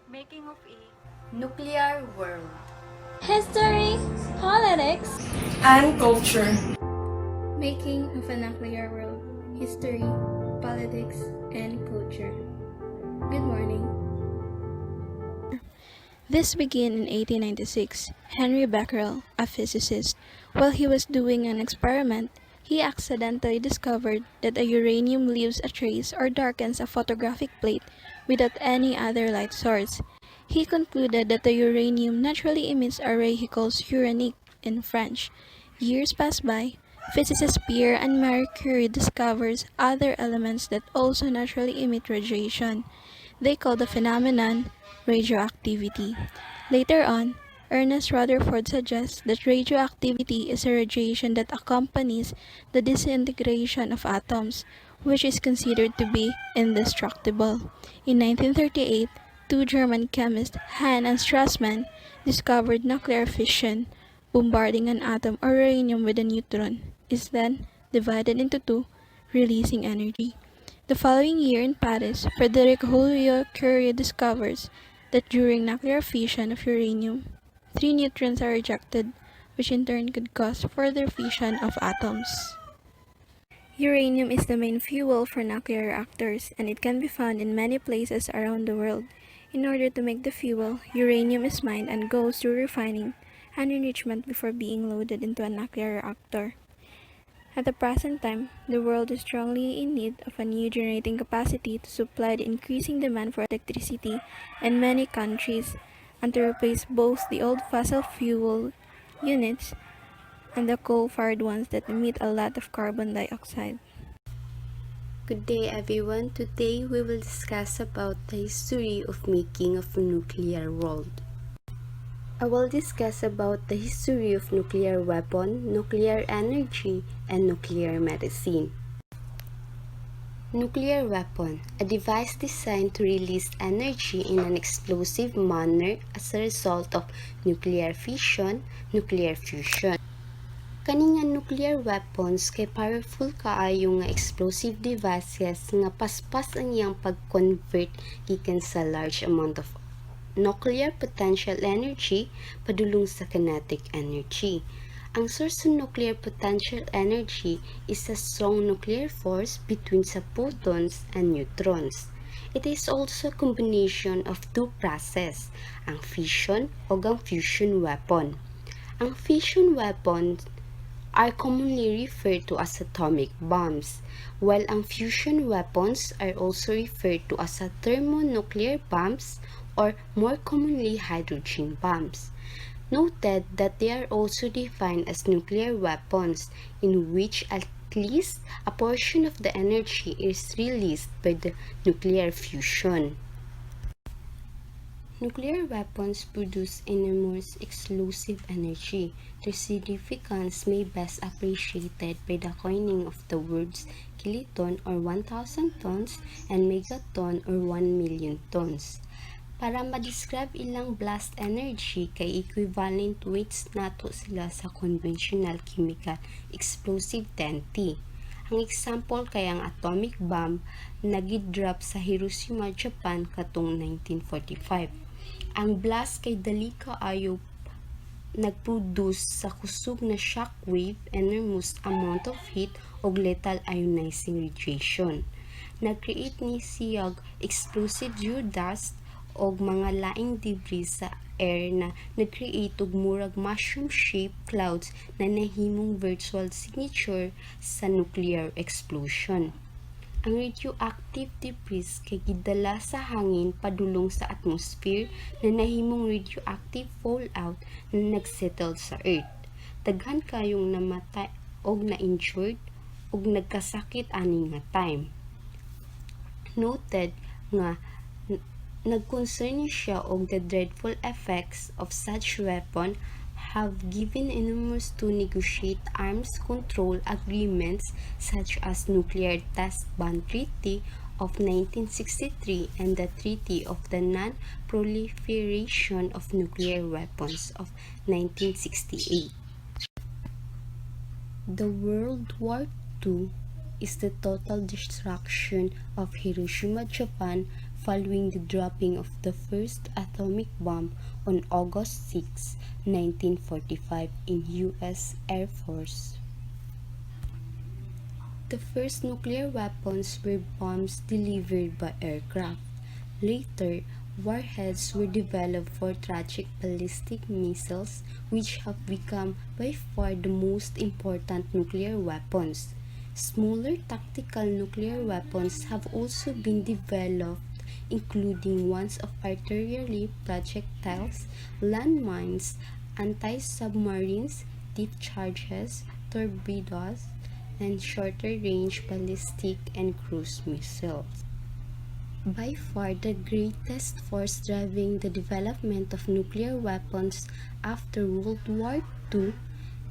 Making of a Nuclear world. History, politics, and culture. Making of a nuclear world, history, politics, and culture. Good morning. This began in 1896. Henry Becquerel, a physicist, while he was doing an experiment, he accidentally discovered that a uranium leaves a trace or darkens a photographic plate without any other light source. He concluded that the uranium naturally emits a ray he calls uranique in French. Years pass by. Physicist Pierre and Marie Curie discovers other elements that also naturally emit radiation. They call the phenomenon radioactivity. Later on, Ernest Rutherford suggests that radioactivity is a radiation that accompanies the disintegration of atoms, which is considered to be indestructible. In 1938, two German chemists, Hahn and Strassmann, discovered nuclear fission. Bombarding an atom or uranium with a neutron is then divided into two, releasing energy. The following year in Paris, Frédéric Joliot-Curie discovers that during nuclear fission of uranium, three neutrons are ejected, which in turn could cause further fission of atoms. Uranium is the main fuel for nuclear reactors, and it can be found in many places around the world. In order to make the fuel, uranium is mined and goes through refining and enrichment before being loaded into a nuclear reactor. At the present time, the world is strongly in need of a new generating capacity to supply the increasing demand for electricity in many countries and to replace both the old fossil fuel units and the coal-fired ones that emit a lot of carbon dioxide. Good day everyone. Today we will discuss about the history of making of a nuclear world. I will discuss about the history of nuclear weapon, nuclear energy, and nuclear medicine. Nuclear weapon, a device designed to release energy in an explosive manner as a result of nuclear fission, nuclear fusion. Kani nga nuclear weapons kay powerful kaayo nga explosive devices nga paspas ang iyang pag-convert gikan sa large amount of nuclear potential energy padulong sa kinetic energy. Ang source of nuclear potential energy is a strong nuclear force between sa photons and neutrons. It is also a combination of two processes, ang fission o ang fusion weapon. Ang fission weapons are commonly referred to as atomic bombs, while ang fusion weapons are also referred to as thermonuclear bombs or more commonly hydrogen bombs. Noted that they are also defined as nuclear weapons in which at least a portion of the energy is released by the nuclear fusion. Nuclear weapons produce enormous explosive energy. Their significance may best appreciated by the coining of the words kiloton or 1,000 tons and megaton or 1 million tons. Para ma-describe ilang blast energy kay equivalent weights nato sila sa conventional chemical explosive 10T. Ang example kay ang atomic bomb nagidrop sa Hiroshima, Japan katong 1945. Ang blast kay dali kaayo nagproduce sa kusog na shockwave, enormous amount of heat og lethal ionizing radiation. Nag-create ni siyag explosive geodust og mga laing debris sa air na nag-create og murag mushroom-shaped clouds na nahimong virtual signature sa nuclear explosion. Ang radioactive debris kay gidala sa hangin padulong sa atmosphere na nahimong radioactive fallout na nagsettle sa Earth. Daghan kayong namatay og na-injured og nagkasakit ani nga time. Noted nga nag-concern siya og the dreadful effects of such weapon have given enormous to negotiate arms control agreements such as Nuclear Test Ban Treaty of 1963 and the Treaty of the Non-Proliferation of Nuclear Weapons of 1968. The World War II is the total destruction of Hiroshima, Japan, following the dropping of the first atomic bomb on August 6, 1945 in U.S. Air Force. The first nuclear weapons were bombs delivered by aircraft. Later, warheads were developed for tragic ballistic missiles, which have become by far the most important nuclear weapons. Smaller tactical nuclear weapons have also been developed, including ones of artillery projectiles, landmines, anti-submarines, deep charges, torpedoes, and shorter-range ballistic and cruise missiles. By far the greatest force driving the development of nuclear weapons after World War II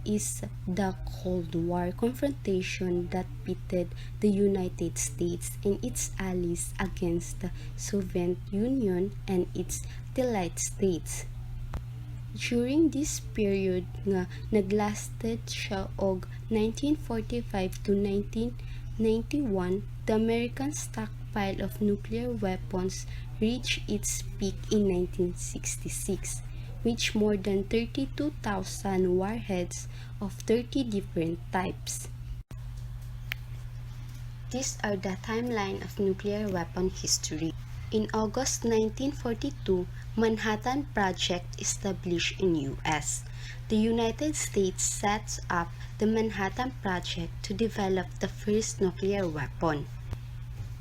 is the Cold War confrontation that pitted the United States and its allies against the Soviet Union and its allied states. During this period nga naglasted siya og 1945 to 1991, the American stockpile of nuclear weapons reached its peak in 1966, with more than 32,000 warheads of 30 different types. These are the timeline of nuclear weapon history. In August 1942, Manhattan Project established in U.S. The United States sets up the Manhattan Project to develop the first nuclear weapon.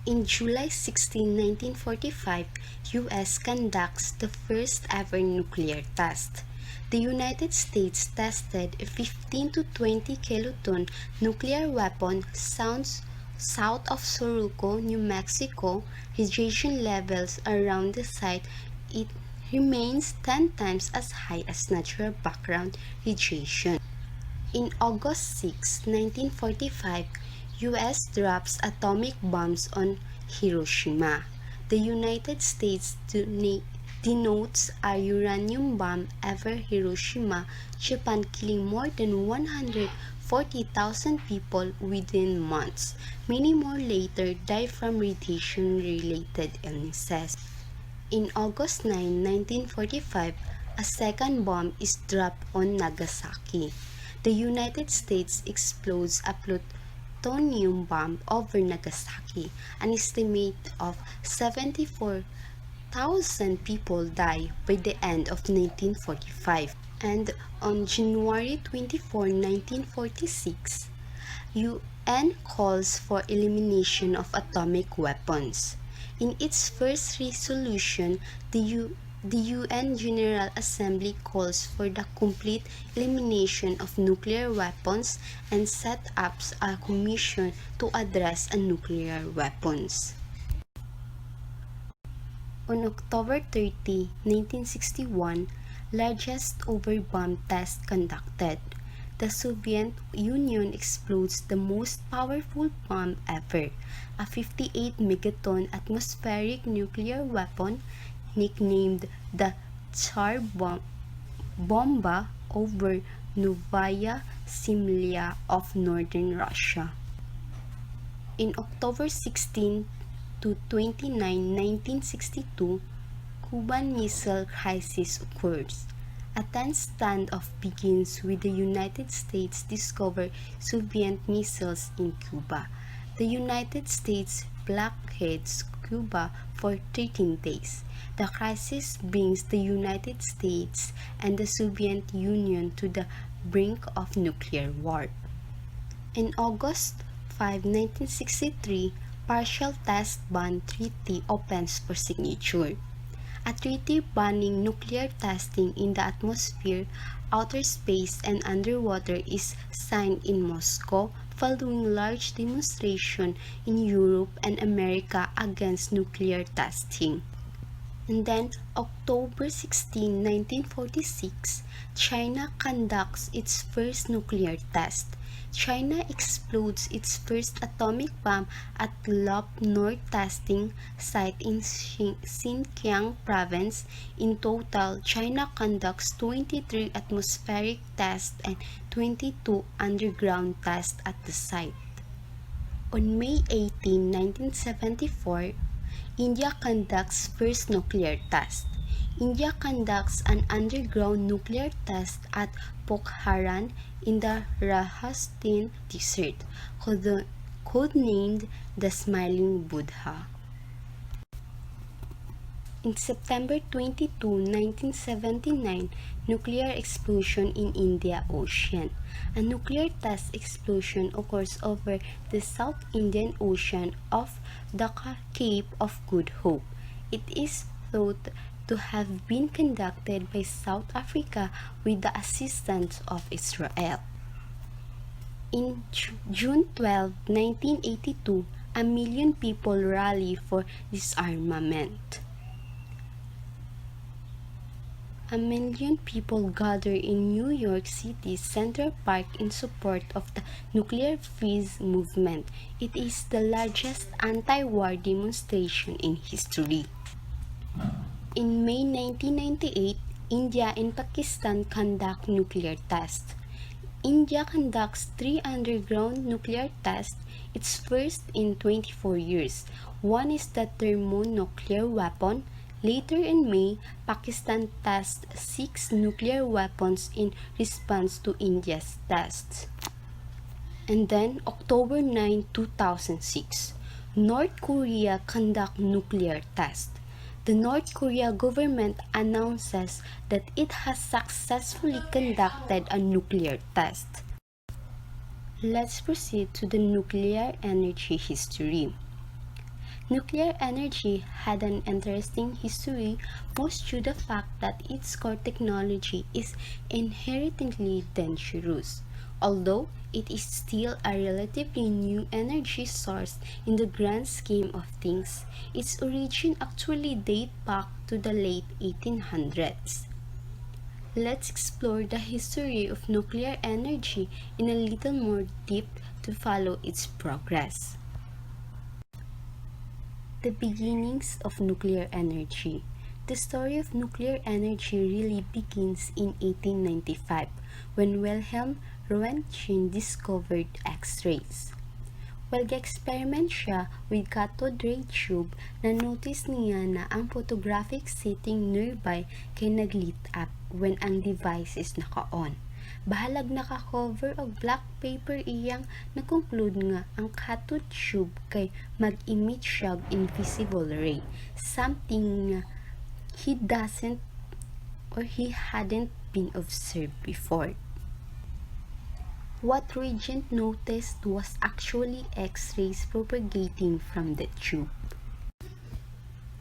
In July 16, 1945, U.S. conducts the first ever nuclear test. The United States tested a 15 to 20 kiloton nuclear weapon south of Soruco, New Mexico. Radiation levels around the site it remains 10 times as high as natural background radiation. In August 6, 1945, U.S. drops atomic bombs on Hiroshima. The United States denotes a uranium bomb over Hiroshima, Japan, killing more than 140,000 people within months. Many more later died from radiation-related illnesses. In August 9, 1945, a second bomb is dropped on Nagasaki. The United States explodes a plutonium bomb over Nagasaki. An estimate of 74,000 people die by the end of 1945. And on January 24, 1946, UN calls for elimination of atomic weapons. In its first resolution, the UN General Assembly calls for the complete elimination of nuclear weapons and set up a commission to address nuclear weapons. On October 30, 1961, largest overbomb test conducted. The Soviet Union explodes the most powerful bomb ever, a 58 megaton atmospheric nuclear weapon nicknamed the Tsar Bomba over Novaya Zemlya of northern Russia. In October 16 to 29, 1962, Cuban Missile Crisis occurs. A tense standoff begins with the United States discover Soviet missiles in Cuba. The United States blockades Cuba for 13 days. The crisis brings the United States and the Soviet Union to the brink of nuclear war. In August 5, 1963, Partial Test Ban Treaty opens for signature. A treaty banning nuclear testing in the atmosphere, outer space, and underwater is signed in Moscow following large demonstration in Europe and America against nuclear testing. And then, October 16, 1946, China conducts its first nuclear test. China explodes its first atomic bomb at Lop North testing site in Xinjiang province. In total, China conducts 23 atmospheric tests and 22 underground tests at the site. On May 18, 1974, India conducts first nuclear test. India conducts an underground nuclear test at Pokhran in the Rajasthan desert, codenamed the Smiling Buddha. In September 22, 1979, nuclear explosion in Indian Ocean. A nuclear test explosion occurs over the South Indian Ocean off the Cape of Good Hope. It is thought to have been conducted by South Africa with the assistance of Israel. In June 12, 1982, a million people rally for disarmament. A million people gather in New York City's Central Park in support of the Nuclear Freeze movement. It is the largest anti-war demonstration in history. In May 1998, India and Pakistan conduct nuclear tests. India conducts 3 underground nuclear tests, its first in 24 years. One is the thermonuclear weapon. Later in May, Pakistan tests 6 nuclear weapons in response to India's tests. And then, October 9, 2006, North Korea conduct nuclear test. The North Korea government announces that it has successfully conducted a nuclear test. Let's proceed to the nuclear energy history. Nuclear energy had an interesting history, most due to the fact that its core technology is inherently dangerous. Although it is still a relatively new energy source in the grand scheme of things, its origin actually dates back to the late 1800s. Let's explore the history of nuclear energy in a little more depth to follow its progress. The beginnings of nuclear energy. The story of nuclear energy really begins in 1895 when Wilhelm Röntgen discovered X-rays. While ga-experiment siya with cathode ray tube, na-notice niya na ang photographic setting nearby kay nag-lit up when ang device is naka-on. Bahalag naka-cover og black paper iyang na-conclude nga ang cathode tube kay mag-emit siya og invisible ray, something nga he hadn't been observed before. What Regent noticed was actually X-rays propagating from the tube.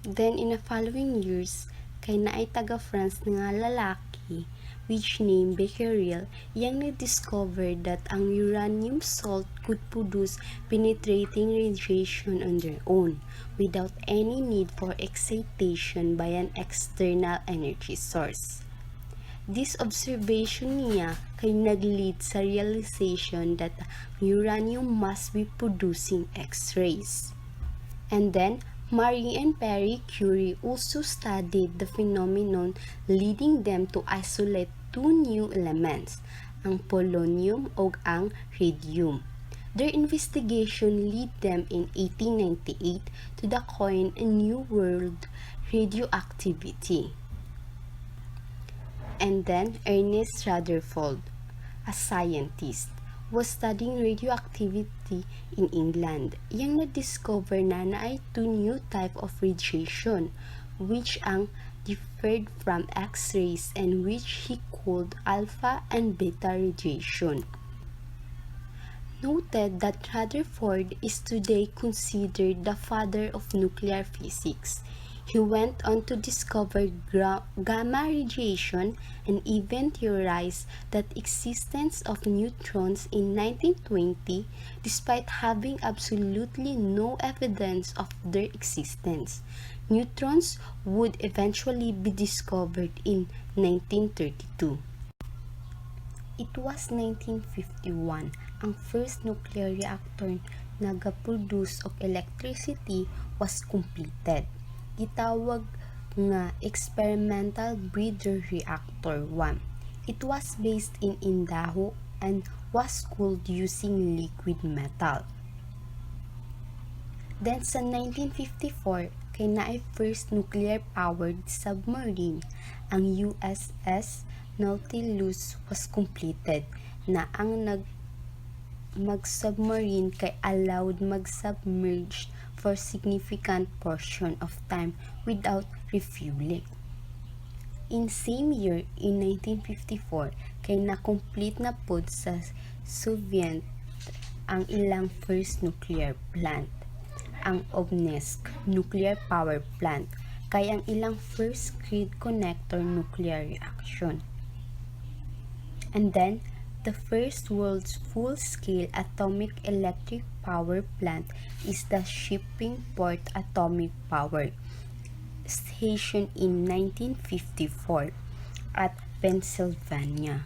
Then in the following years, kay naay taga-France nga lalaki which named Becquerel, yang na-discover that ang uranium salt could produce penetrating radiation on their own without any need for excitation by an external energy source. This observation niya kay nag-lead sa realization that uranium must be producing X-rays. And then, Marie and Marie Curie also studied the phenomenon, leading them to isolate 2 new elements, ang polonium ug ang radium. Their investigation led them in 1898 to the coin a new word, radioactivity. And then Ernest Rutherford, a scientist, was studying radioactivity in England. Yang na-discover na ay 2 new type of radiation, which ang differed from X-rays and which he called alpha and beta radiation. Noted that Rutherford is today considered the father of nuclear physics. He went on to discover gamma radiation and even theorized the existence of neutrons in 1920 despite having absolutely no evidence of their existence. Neutrons would eventually be discovered in 1932. It was 1951 ang first nuclear reactor na ga-produce og electricity was completed. Gitawag nga Experimental Breeder Reactor 1. It was based in Idaho and was cooled using liquid metal. Then sa 1954, kay naay first nuclear-powered submarine. Ang USS Nautilus was completed na ang mag-submarine kay allowed mag-submerge for significant portion of time without refueling. In same year, in 1954, kay na-complete na pod sa Soviet ang ilang first nuclear plant, ang Obninsk nuclear power plant, kay ang ilang first grid connector nuclear reaction. And then, the first world's full-scale atomic electric power plant is the Shippingport Atomic Power Station in 1954 at Pennsylvania.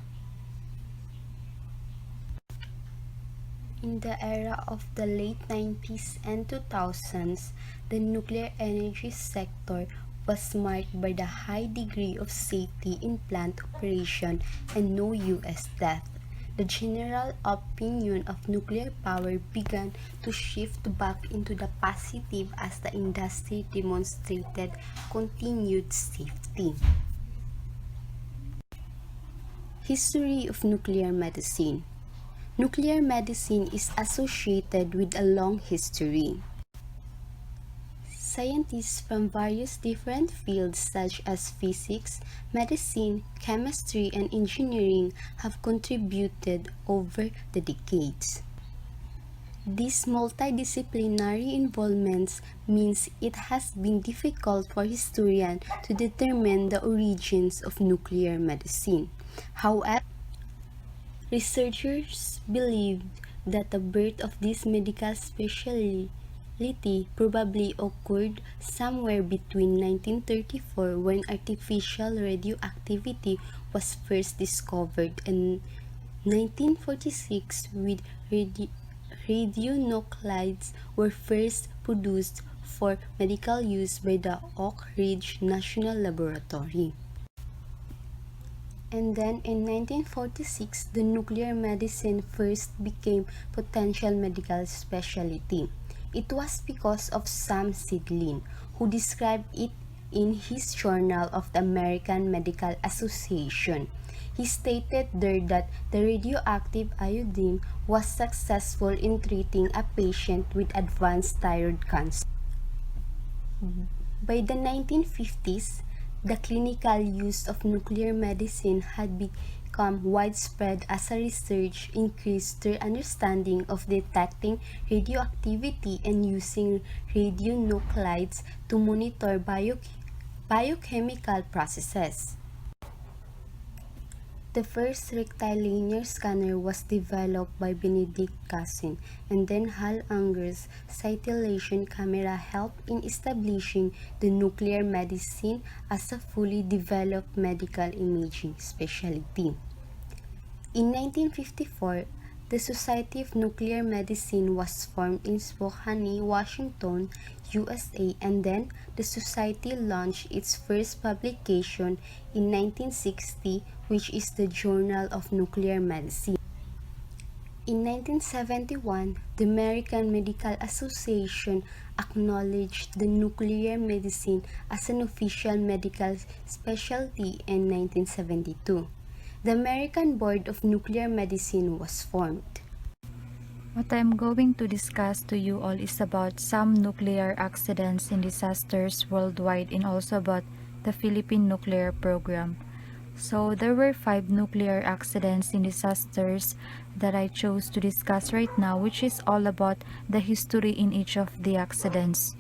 In the era of the late 90s and 2000s, the nuclear energy sector was marked by the high degree of safety in plant operation and no U.S. death. The general opinion of nuclear power began to shift back into the positive as the industry demonstrated continued safety. History of nuclear medicine. Nuclear medicine is associated with a long history. Scientists from various different fields such as physics, medicine, chemistry, and engineering have contributed over the decades. These multidisciplinary involvements means it has been difficult for historians to determine the origins of nuclear medicine. However, researchers believe that the birth of this medical specialty probably occurred somewhere between 1934, when artificial radioactivity was first discovered, and 1946, with radionuclides were first produced for medical use by the Oak Ridge National Laboratory. And then in 1946, the nuclear medicine first became potential medical specialty. It was because of Sam Sidlin, who described it in his Journal of the American Medical Association. He stated there that the radioactive iodine was successful in treating a patient with advanced thyroid cancer. By the 1950s, the clinical use of nuclear medicine had become widespread as a research increased their understanding of detecting radioactivity and using radionuclides to monitor biochemical processes. The first rectilinear scanner was developed by Benedict Cassin, and then Hal Unger's scintillation camera helped in establishing the nuclear medicine as a fully developed medical imaging specialty. In 1954, the Society of Nuclear Medicine was formed in Spokane, Washington, USA, and then the society launched its first publication in 1960, which is the Journal of Nuclear Medicine. In 1971, the American Medical Association acknowledged the nuclear medicine as an official medical specialty in 1972. The American Board of Nuclear Medicine was formed. What I am going to discuss to you all is about some nuclear accidents and disasters worldwide, and also about the Philippine nuclear program. So there were 5 nuclear accidents and disasters that I chose to discuss right now, which is all about the history in each of the accidents.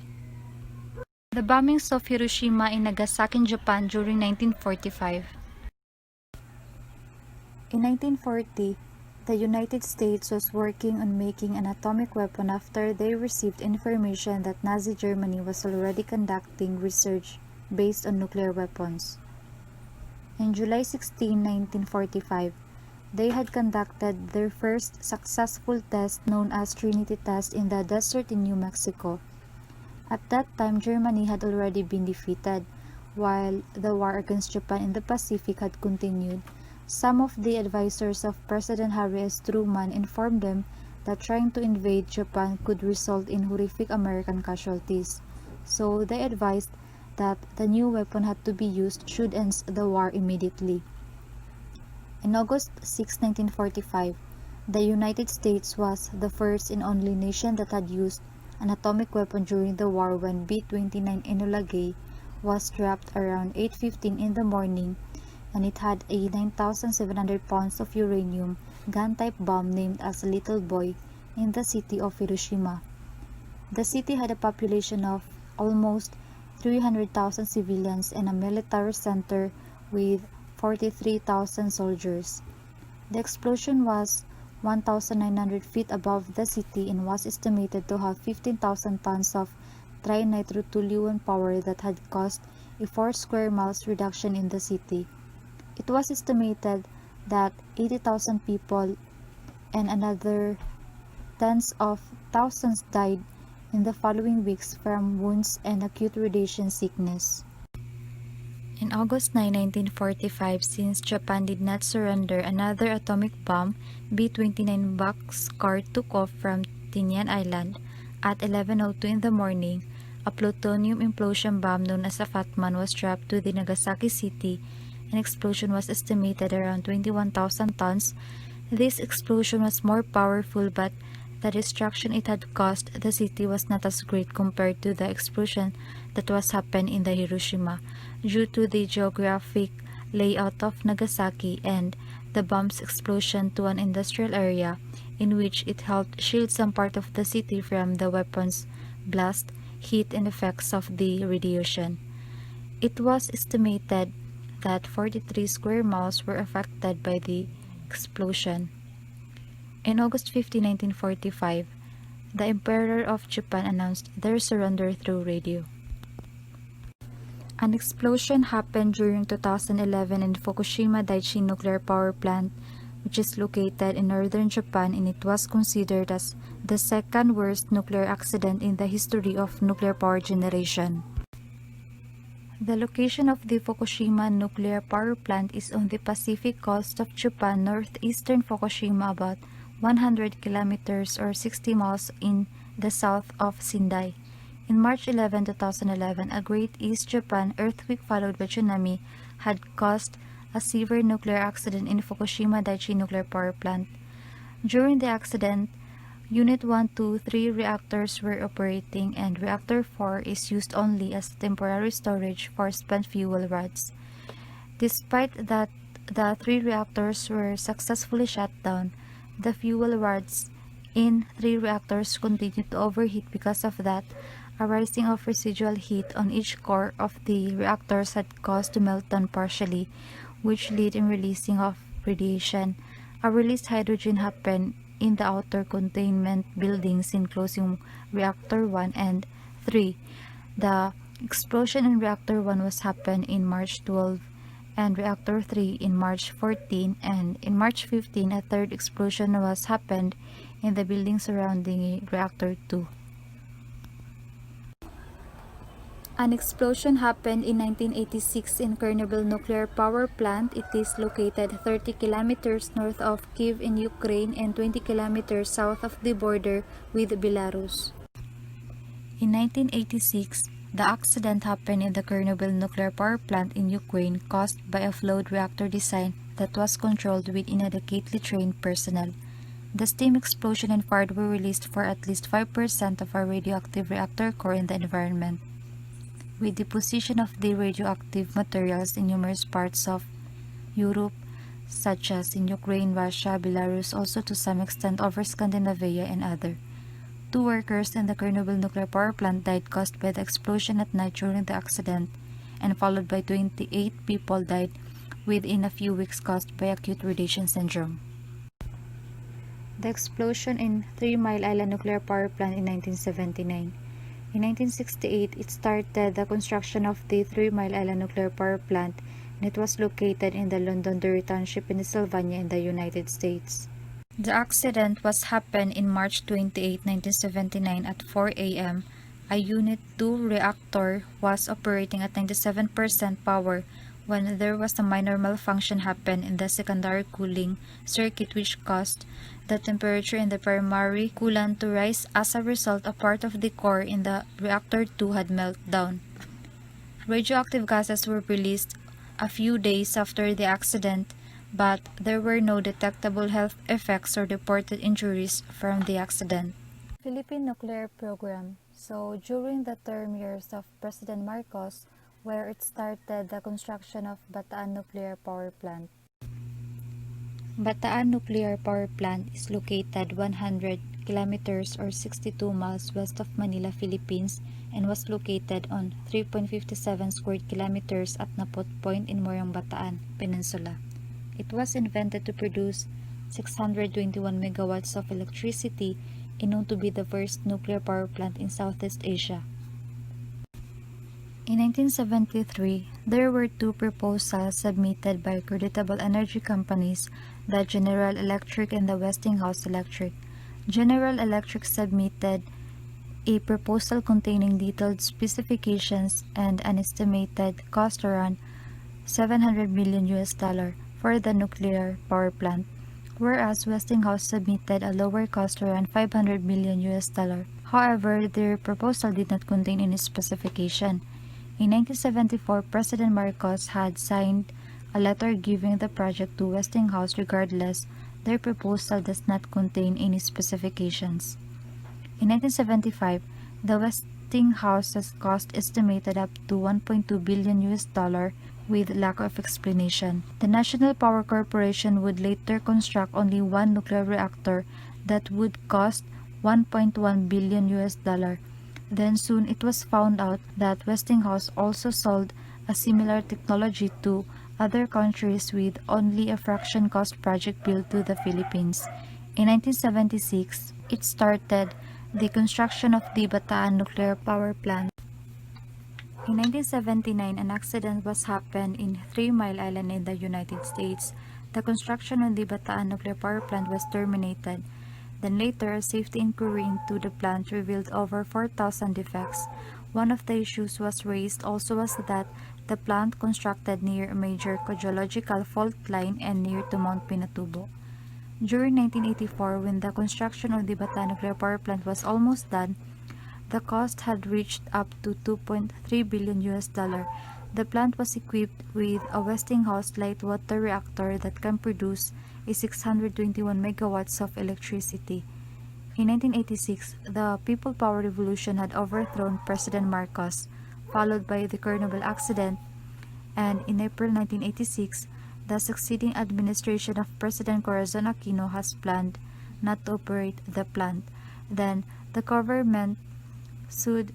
The bombings of Hiroshima and Nagasaki in Japan during 1945. In 1940, the United States was working on making an atomic weapon after they received information that Nazi Germany was already conducting research based on nuclear weapons. In July 16, 1945, they had conducted their first successful test known as Trinity Test in the desert in New Mexico. At that time, Germany had already been defeated, while the war against Japan in the Pacific had continued. Some of the advisors of President Harry S. Truman informed them that trying to invade Japan could result in horrific American casualties, so they advised that the new weapon had to be used should end the war immediately. On August 6, 1945, the United States was the first and only nation that had used an atomic weapon during the war when B-29 Enola Gay was dropped around 8:15 in the morning, and it had a 9,700 pounds of uranium gun-type bomb named as Little Boy in the city of Hiroshima. The city had a population of almost 300,000 civilians and a military center with 43,000 soldiers. The explosion was 1,900 feet above the city and was estimated to have 15,000 tons of trinitrotoluene power that had caused a 4 square miles reduction in the city. It was estimated that 80,000 people and another tens of thousands died in the following weeks from wounds and acute radiation sickness. In August 9, 1945, since Japan did not surrender another atomic bomb, B-29 Boxcar took off from Tinian Island. At 11:02 in the morning, a plutonium implosion bomb known as a Fat Man was dropped to the Nagasaki city. An explosion was estimated around 21,000 tons. This explosion was more powerful, but the destruction it had caused the city was not as great compared to the explosion that was happened in the Hiroshima, due to the geographic layout of Nagasaki and the bomb's explosion to an industrial area in which it helped shield some part of the city from the weapon's blast, heat, and effects of the radiation. It was estimated that 43 square miles were affected by the explosion. On August 15, 1945, the Emperor of Japan announced their surrender through radio. An explosion happened during 2011 in Fukushima Daiichi nuclear power plant, which is located in northern Japan, and it was considered as the second worst nuclear accident in the history of nuclear power generation. The location of the Fukushima nuclear power plant is on the Pacific coast of Japan, northeastern Fukushima, about 100 kilometers or 60 miles in the south of Sendai. In March 11, 2011, a Great East Japan earthquake followed by tsunami had caused a severe nuclear accident in Fukushima Daiichi nuclear power plant. During the accident, Unit 1, 2, 3 reactors were operating, and Reactor 4 is used only as temporary storage for spent fuel rods. Despite that the 3 reactors were successfully shut down, the fuel rods in 3 reactors continued to overheat. Because of that, a rising of residual heat on each core of the reactors had caused to melt down partially, which led in releasing of radiation. A released hydrogen happened in the outer containment buildings enclosing Reactor 1 and 3. The explosion in Reactor 1 was happened in March 12 and Reactor 3 in March 14, and in March 15 a third explosion was happened in the building surrounding Reactor 2. An explosion happened in 1986 in Chernobyl nuclear power plant. It is located 30 kilometers north of Kyiv in Ukraine and 20 kilometers south of the border with Belarus. In 1986, the accident happened in the Chernobyl nuclear power plant in Ukraine, caused by a flawed reactor design that was controlled with inadequately trained personnel. The steam explosion and fire were released for at least 5% of our radioactive reactor core in the environment. With deposition of the radioactive materials in numerous parts of Europe, such as in Ukraine, Russia, Belarus, also to some extent over Scandinavia and other. 2 workers in the Chernobyl nuclear power plant died caused by the explosion at night during the accident, and followed by 28 people died within a few weeks caused by acute radiation syndrome. The explosion in 3 Mile Island nuclear power plant in 1979. In 1968, it started the construction of the 3 Mile Island nuclear power plant, and it was located in the Londonderry Township, Pennsylvania, in the United States. The accident was happened in March 28, 1979 at 4 a.m. A Unit 2 reactor was operating at 97% power when there was a minor malfunction happen in the secondary cooling circuit which caused the temperature in the primary coolant to rise. As a result, a part of the core in the reactor 2 had melted down. Radioactive gases were released a few days after the accident, but there were no detectable health effects or reported injuries from the accident. Philippine nuclear program. So during the term years of President Marcos, where it started the construction of Bataan Nuclear Power Plant. Bataan Nuclear Power Plant is located 100 kilometers or 62 miles west of Manila, Philippines, and was located on 3.57 square kilometers at Napot Point in Morong Bataan Peninsula. It was invented to produce 621 megawatts of electricity and known to be the first nuclear power plant in Southeast Asia. In 1973, there were two proposals submitted by creditable energy companies, the General Electric and the Westinghouse Electric. General Electric submitted a proposal containing detailed specifications and an estimated cost around $700 million for the nuclear power plant, whereas Westinghouse submitted a lower cost around $500 million. However, their proposal did not contain any specification. In 1974, President Marcos had signed a letter giving the project to Westinghouse regardless their proposal does not contain any specifications. In 1975, the Westinghouse's cost estimated up to $1.2 billion with lack of explanation. The National Power Corporation would later construct only one nuclear reactor that would cost $1.1 billion. Then soon it was found out that Westinghouse also sold a similar technology to other countries with only a fraction cost project built to the Philippines. In 1976, it started the construction of the Bataan nuclear power plant. In 1979, an accident was happened in 3 Mile Island in the United States. The construction of the Bataan nuclear power plant was terminated. Then later, a safety inquiry into the plant revealed over 4,000 defects. One of the issues was raised also was that the plant constructed near a major geological fault line and near to Mount Pinatubo. During 1984, when the construction of the Bataan nuclear power plant was almost done, the cost had reached up to $2.3 billion. The plant was equipped with a Westinghouse light water reactor that can produce a 621 megawatts of electricity. In 1986, the People Power Revolution had overthrown President Marcos, followed by the Chernobyl accident, and in April 1986, the succeeding administration of President Corazon Aquino has planned not to operate the plant. Then, the government sued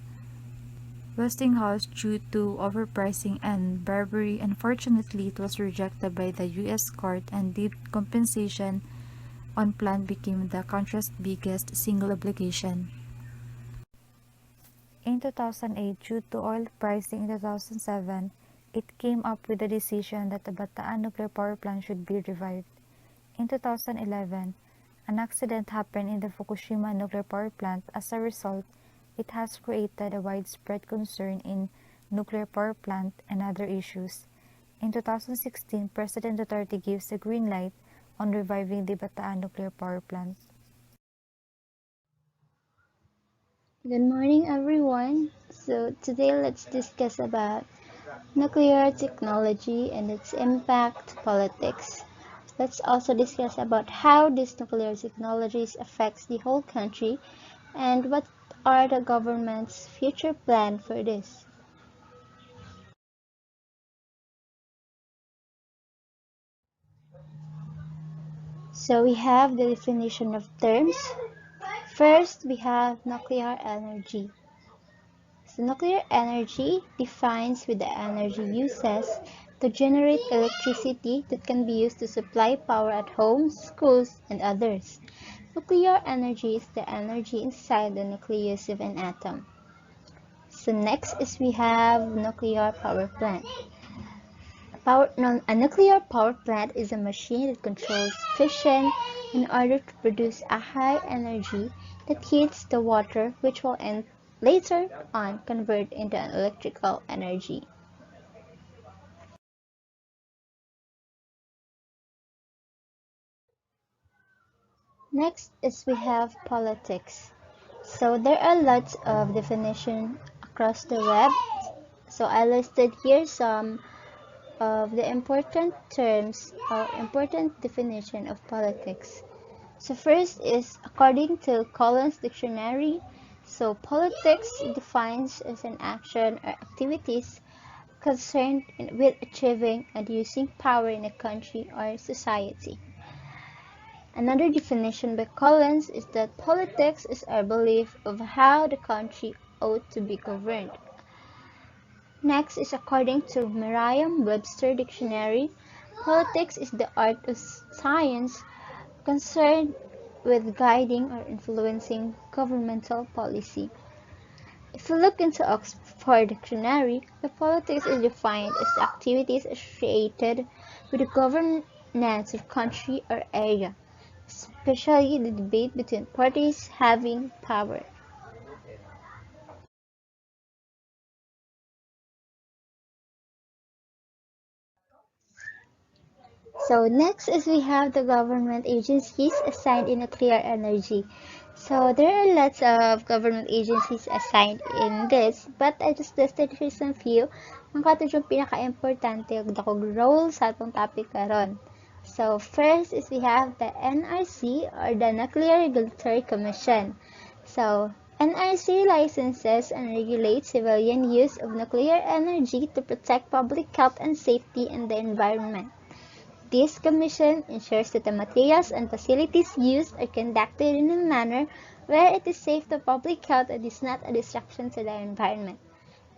Westinghouse due to overpricing and bribery. Unfortunately, it was rejected by the U.S. court and deemed compensation on plant became the country's biggest single obligation. In 2008, due to oil pricing in 2007, it came up with the decision that the Bataan nuclear power plant should be revived. In 2011, an accident happened in the Fukushima nuclear power plant. As a result, it has created a widespread concern in nuclear power plant and other issues. In 2016, President Duterte gives a green light on reviving the Bataan nuclear power plant. Good morning, everyone. So today let's discuss about nuclear technology and its impact politics. Let's also discuss about how this nuclear technologies affects the whole country and what are the government's future plan for this. So we have the definition of terms. First, we have nuclear energy. So nuclear energy defines with the energy uses to generate electricity that can be used to supply power at homes, schools, and others. Nuclear energy is the energy inside the nucleus of an atom. So next is we have nuclear power plant. A nuclear power plant is a machine that controls fission in order to produce a high energy that heats the water, which will later on convert into an electrical energy. Next is we have politics. So there are lots of definition across the web. So I listed here some of the important terms or important definition of politics. So first is according to Collins Dictionary. So politics defines as an action or activities concerned with achieving and using power in a country or society. Another definition by Collins is that politics is our belief of how the country ought to be governed. Next is according to Merriam-Webster Dictionary, politics is the art of science concerned with guiding or influencing governmental policy. If you look into Oxford Dictionary, the politics is defined as the activities associated with the governance of country or area, especially the debate between parties having power. So next is we have the government agencies assigned in nuclear energy. So there are lots of government agencies assigned in this, but I just listed here some few. Ang katong yung pinaka-importante yung dakog role sa atong topic karon. So first is we have the NRC or the Nuclear Regulatory Commission. So NRC licenses and regulates civilian use of nuclear energy to protect public health and safety in the environment. This commission ensures that the materials and facilities used are conducted in a manner where it is safe to public health and is not a distraction to the environment.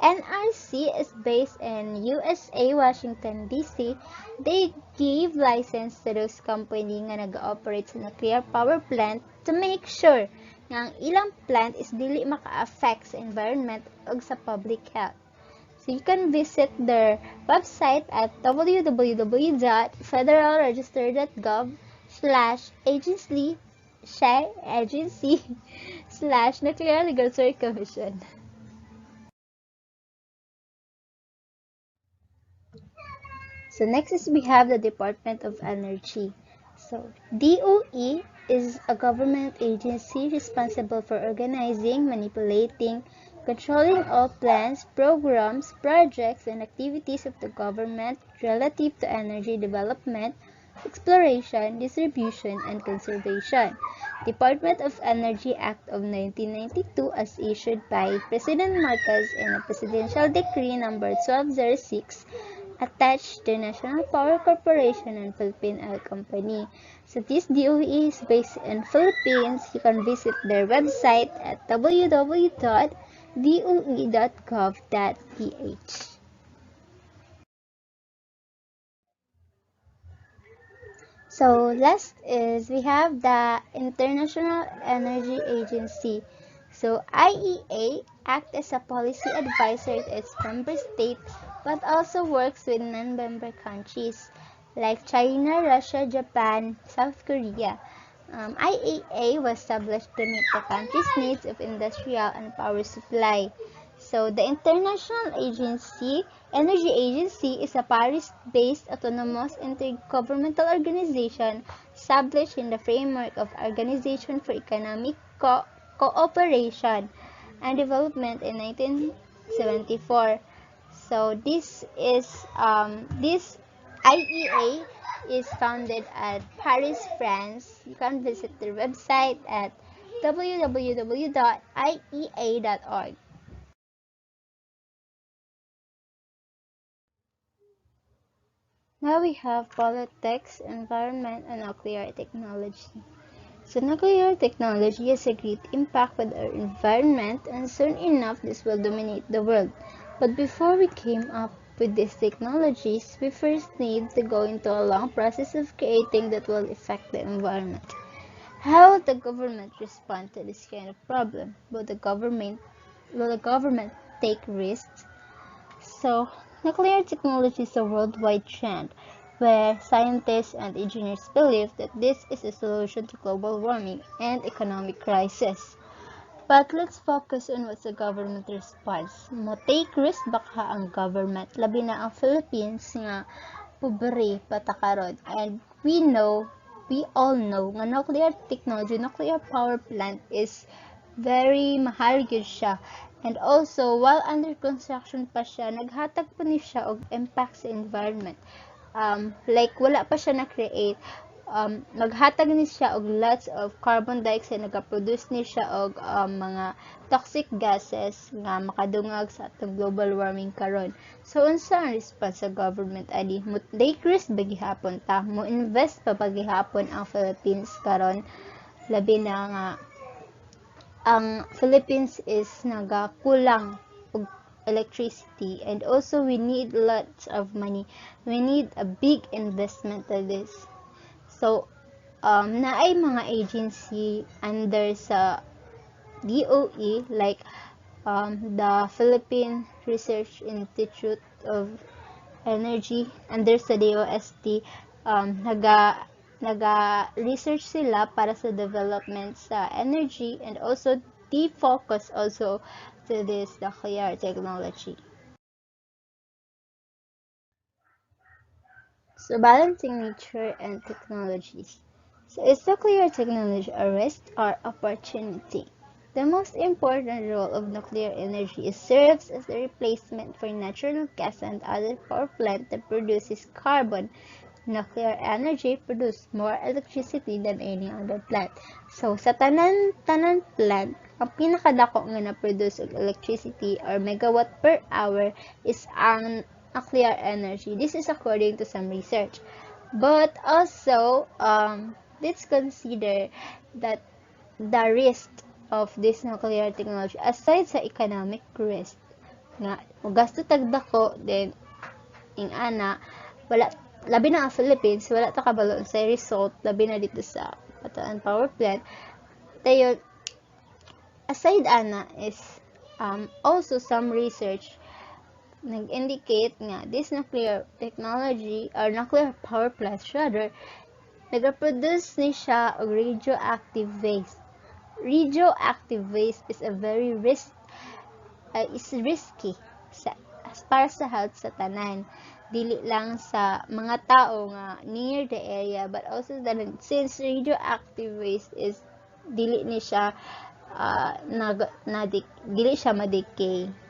NRC is based in USA, Washington, D.C. They give license to those company nga nag-operate sa nuclear power plant to make sure nga ang ilang plant is dili maka-affect sa environment ug sa public health. So you can visit their website at www.federalregister.gov/agency/nuclear regulatory commission. So next is we have the Department of Energy. So DOE is a government agency responsible for organizing, manipulating, controlling all plans, programs, projects, and activities of the government relative to energy development, exploration, distribution, and conservation. Department of Energy Act of 1992 as issued by President Marcos in a Presidential Decree number 1206 attached to National Power Corporation and Philippine Oil Company. So this DOE is based in Philippines. You can visit their website at www.doe.gov.ph. So last is we have the International Energy Agency. So IEA acts as a policy advisor to its member states but also works with non-member countries like China, Russia, Japan, South Korea. IEA was established to meet the country's needs of industrial and power supply. So the Energy Agency is a Paris-based autonomous intergovernmental organization established in the framework of Organization for Economic Cooperation and Development in 1974. So this IEA is founded at Paris, France. You can visit their website at www.iea.org. Now we have politics, environment, and nuclear technology. So nuclear technology has a great impact with our environment, and soon enough this will dominate the world. But before we came up with these technologies, we first need to go into a long process of creating that will affect the environment. How will the government respond to this kind of problem? Will the government take risks? So, nuclear technology is a worldwide trend where scientists and engineers believe that this is a solution to global warming and economic crisis. But let's focus on what's the government response. Mo take risk baka ang government, labi na ang Philippines nga pobre patakaron, and we know we all know nga nuclear technology, nuclear power plant is very mahal gyud siya. And also, while under construction pa siya, naghatag pa ni siya og impact sa environment. Like, wala pa siya na-create. Maghatag ni siya og lots of carbon dioxide, nagaproduce ni siya og mga toxic gases nga makadungag sa atong global warming karon. So, unsa ang response sa government ani? Mo take risk ba gihapon ta? Mo invest pa ba gihapon ang Philippines karon? Labi na nga ang Philippines is nagakulang og electricity, and also we need lots of money. We need a big investment to this. So, naay mga agency under sa DOE like the Philippine Research Institute of Energy under sa DOST, naga-research sila para sa development sa energy, and also they focus also to this nuclear technology. So, balancing nature and technologies. So, is nuclear technology a risk or opportunity? The most important role of nuclear energy is serves as a replacement for natural gas and other power plant that produces carbon. Nuclear energy produce more electricity than any other plant. So, sa tanan plant, ang pinakadako nga na-produce og electricity or megawatt per hour is ang nuclear energy. This is according to some research. But also, let's consider that the risk of this nuclear technology, aside sa economic risk, nga, gasto tagdako, then, ana, wala, labi na ang Philippines, wala ta kabalo sa result, labi na dito sa Bataan Power Plant. Tayo, aside ana is also some research nag-indicate nga this nuclear technology or nuclear power plant rather, nag-produce ni siya og radioactive waste. Radioactive waste is a very risky para sa health sa tanan, dili lang sa mga tao nga near the area, but also since radioactive waste is dili ni siya dili siya ma-decay.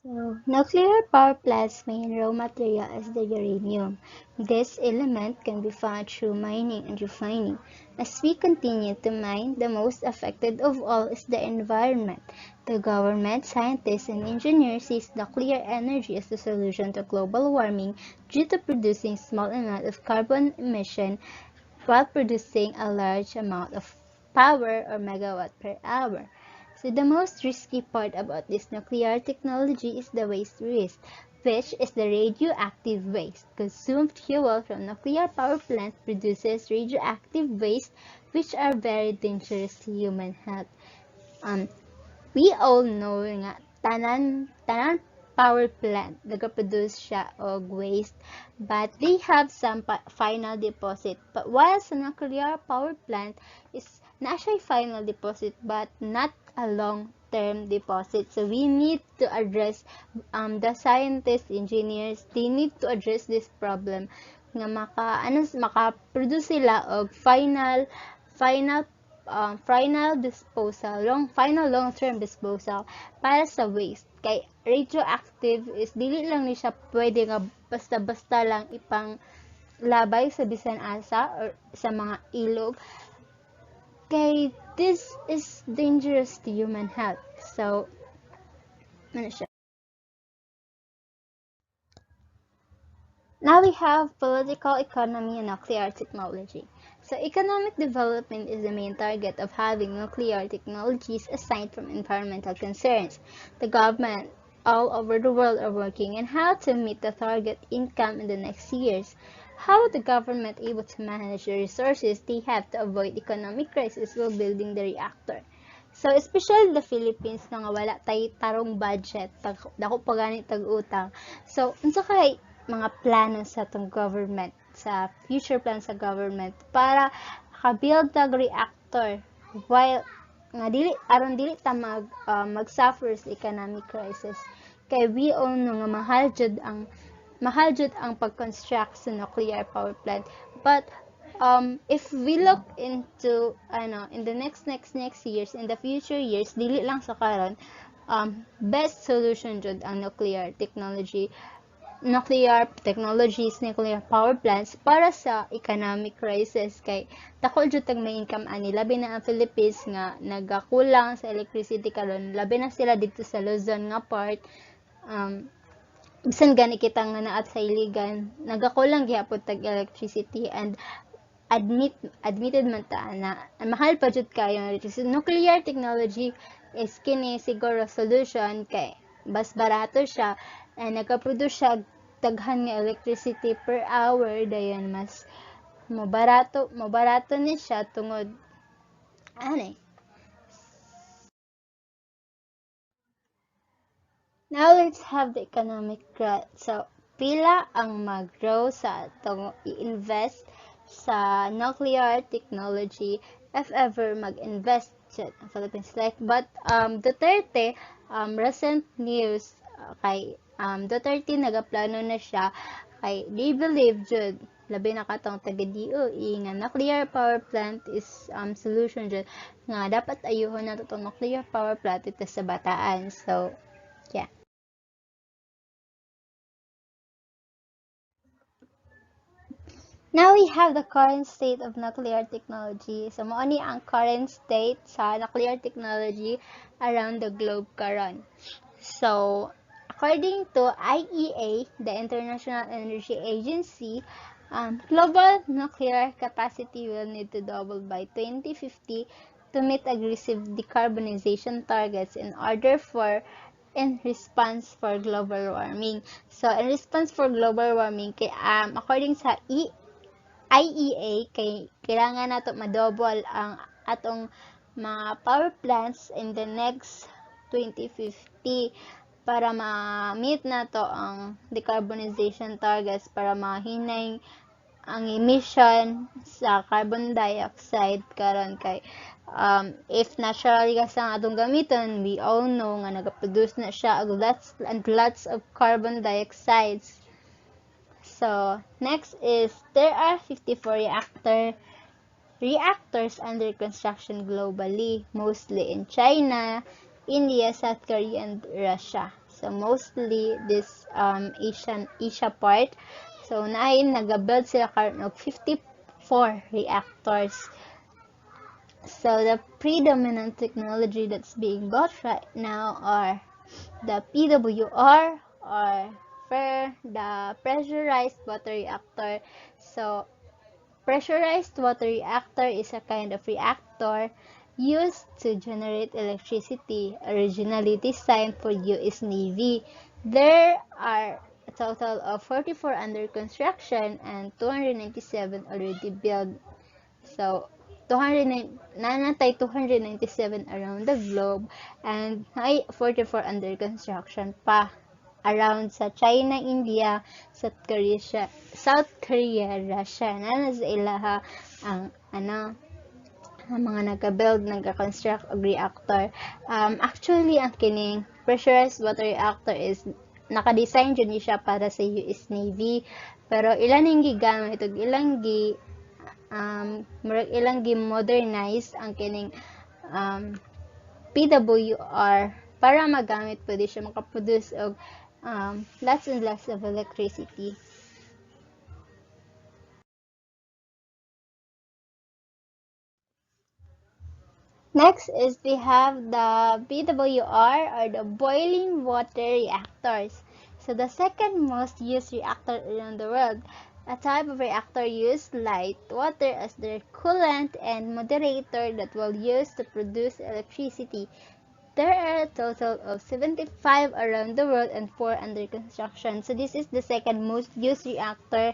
So, nuclear power plants' main raw material is the uranium. This element can be found through mining and refining. As we continue to mine, the most affected of all is the environment. The government, scientists, and engineers sees nuclear energy as the solution to global warming due to producing small amount of carbon emission while producing a large amount of power or megawatt per hour. So the most risky part about this nuclear technology is the waste risk, which is the radioactive waste. Consumed fuel from nuclear power plant produces radioactive waste, which are very dangerous to human health. We all know nga tanan power plant nagaproduce siya og waste, but they have some final deposit. But while sa nuclear power plant is na siya final deposit but not a long-term deposit. So we need to address the scientists, engineers, they need to address this problem nga maka-produce sila og final disposal, final long-term disposal para sa waste. Kay radioactive is dili lang ni siya pwede nga basta-basta lang ipang labay sa bisan asa or sa mga ilog. Kay this is dangerous to human health. So, ano siya? Now we have political economy and nuclear technology. So, economic development is the main target of having nuclear technologies aside from environmental concerns. The government all over the world are working on how to meet the target income in the next years. How the government able to manage the resources they have to avoid economic crisis while building the reactor. So, especially the Philippines nga wala tay tarong budget, dako pa ganit tag-utang. So, unsa kay mga plano sa tong government, sa future plan sa government para ka-build tag reactor while nga dili ta mag-suffer sa economic crisis. Kay we all know nga mahal jud ang mahal jud ang pag-construct sa nuclear power plant. But if we look into in the next years, in the future years, dili lang sa karon, best solution jud ang nuclear technologies, nuclear power plants para sa economic crisis. Kay takol jud tag may income ani, labi na ang Philippines nga nagakulang sa electricity karon, labi na sila dito sa Luzon nga part. Bisan gani kita nga naat sa iligan, nagakulang gyapon tag electricity, and admitted man ta na mahal pa jud kayo ang electricity. Nuclear technology is kini siguro solution kay mas barato siya, and nagaproduce siya daghan nga electricity per hour, dayon mas mabarato ni siya tungod ani. Now let's have the economic growth. So pila ang mag-grow sa atong i-invest sa nuclear technology if ever mag-invest sa Philippines. But Duterte, recent news, kay Duterte nagaplano na siya, kay they believe jud labi na katong taga-DOE nga nuclear power plant is solution jud nga dapat ayuhon na tong nuclear power plant ito sa Bataan. So yeah. Now we have the current state of nuclear technology. So mao ni ang current state sa nuclear technology around the globe karon. So according to IEA, the International Energy Agency, global nuclear capacity will need to double by 2050 to meet aggressive decarbonization targets in response for global warming. So in response for global warming, according sa IEA, kailangan nato madouble ang atong mga power plants in the next 2050 para ma-meet nato ang decarbonization targets, para mahinay ang emission sa carbon dioxide karon. Kay if natural gas ang atong gamiton, we all know nga nagaproduce na siya and lots of carbon dioxides. So, next is, there are 54 reactors under construction globally, mostly in China, India, South Korea, and Russia. So, mostly this Asia part. So, nagabuild sila karon og 54 reactors. So, the predominant technology that's being built right now are the PWR, or the pressurized water reactor. So, pressurized water reactor is a kind of reactor used to generate electricity, originally designed for US Navy. There are a total of 44 under construction and 297 already built. So, 297 around the globe, and 44 under construction pa around sa China, India, South Korea, Russia. Na sa ilaha ang ang mga nag-build, nag-construct og reactor. Actually, ang kining pressurized water reactor is naka-design dyan siya para sa US Navy, pero ilan yung gigamit ug ilang modernize ang kining PWR para magamit pwede siya makaproduce og lots and lots of electricity. Next is we have the BWR, or the boiling water reactors. So the second most used reactor around the world. A type of reactor used light water as their coolant and moderator that will use to produce electricity. There are a total of 75 around the world and 4 under construction. So this is the second most used reactor.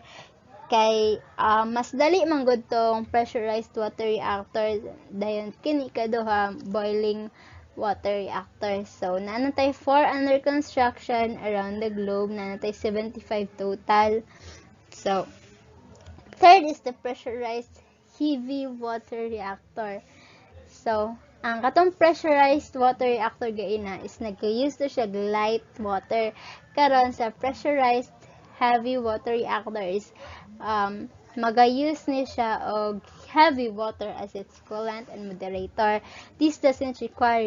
Kay mas dali man gud tong pressurized water reactor, dayon kini kaduha boiling water reactor. So nanatay 4 under construction around the globe, nanatay 75 total. So third is the pressurized heavy water reactor. So ang katong pressurized water reactor gaina is nag-use to siya light water, karon sa pressurized heavy water reactors, mag-use ni siya og heavy water as its coolant and moderator. This doesn't require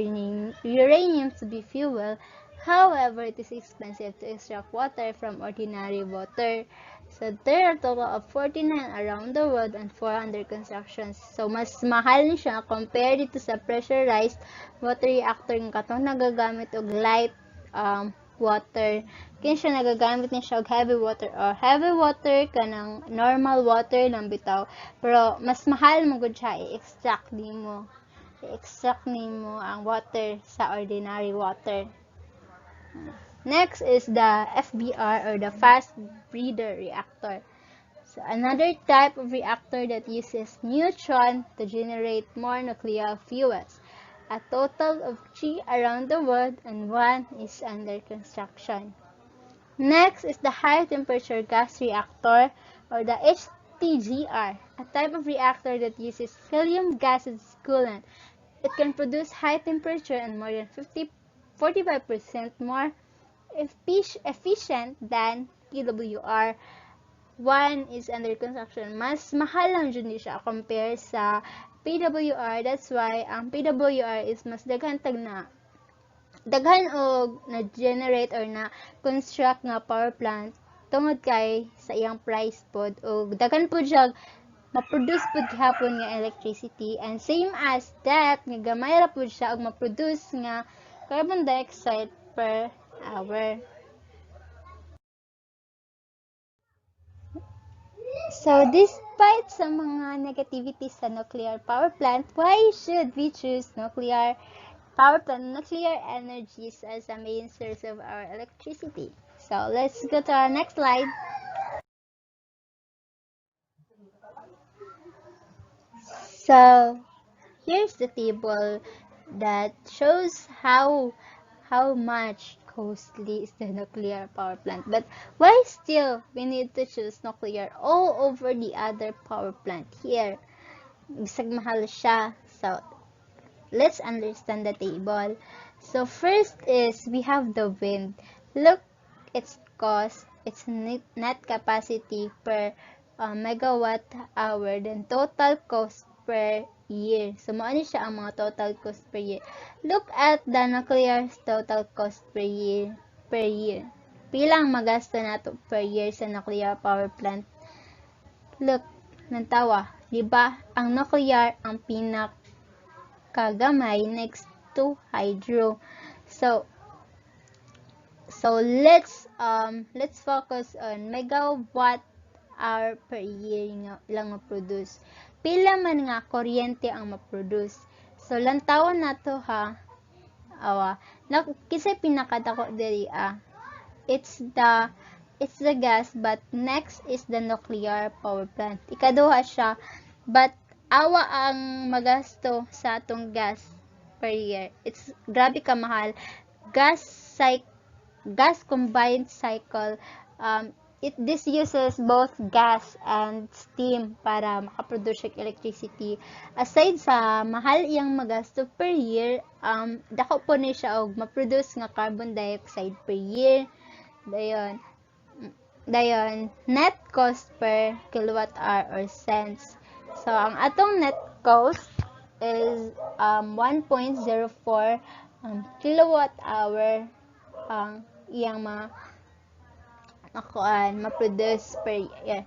uranium to be fuel. However, it is expensive to extract water from ordinary water. So, there are a total of 49 around the world and 4 under construction. So, mas mahal ni siya compared dito sa pressurized water reactor ng katong nagagamit og light water. Kaya siya nagagamit niya siya og heavy water or heavy water kanang normal water lang bitaw. Pero, mas mahal mo gud siya i-extract nimo. I-extract nimo ang water sa ordinary water. Next is the FBR or the fast breeder reactor. So another type of reactor that uses neutron to generate more nuclear fuels. A total of 3 around the world and 1 is under construction. Next is the high temperature gas reactor or the HTGR, a type of reactor that uses helium gas as coolant. It can produce high temperature and more than 45% more efficient than PWR. 1 is under construction. Mas mahal lang dyan siya compare sa PWR. That's why ang PWR is mas daghan og na-generate or na-construct nga power plant tungod kay sa iyang price pod o daghan po siya ma-produce pod gihapon nga electricity, and same as that nga gamay ra pod siya og ma-produce nga carbon dioxide per hour. So, despite sa mga negativities sa nuclear power plant, why should we choose nuclear power plant, nuclear energies as a main source of our electricity? So, let's go to our next slide. So, here's the table that shows how much costly is the nuclear power plant. But why still we need to choose nuclear all over the other power plant here? Bisag mahal siya. So, let's understand the table. So, first is we have the wind. Look, its cost, its net capacity per megawatt hour, then total cost per year. So, maano siya ang mga total cost per year. Look at the nuclear total cost per year. Pilang magasta nato per year sa nuclear power plant. Look, nantawa. Diba? Ang nuclear ang pinakagamay next to hydro. So let's focus on megawatt hour per year nga lang ma-produce. Pila man nga kuryente ang ma-produce. So lantawon nato ha. Kisay pinakadako diri It's the gas, but next is the nuclear power plant. Ikaduha siya, but awa ang magasto sa atong gas per year. It's grabe ka mahal. Gas combined cycle. This uses both gas and steam para makaproduce ng electricity. Aside sa mahal iyang magasto per year, dako po ni siya og ma-produce nga carbon dioxide per year. Dayon, net cost per kilowatt hour or cents. So, ang atong net cost is 1.04 kilowatt hour ang iyang ma-produce per year.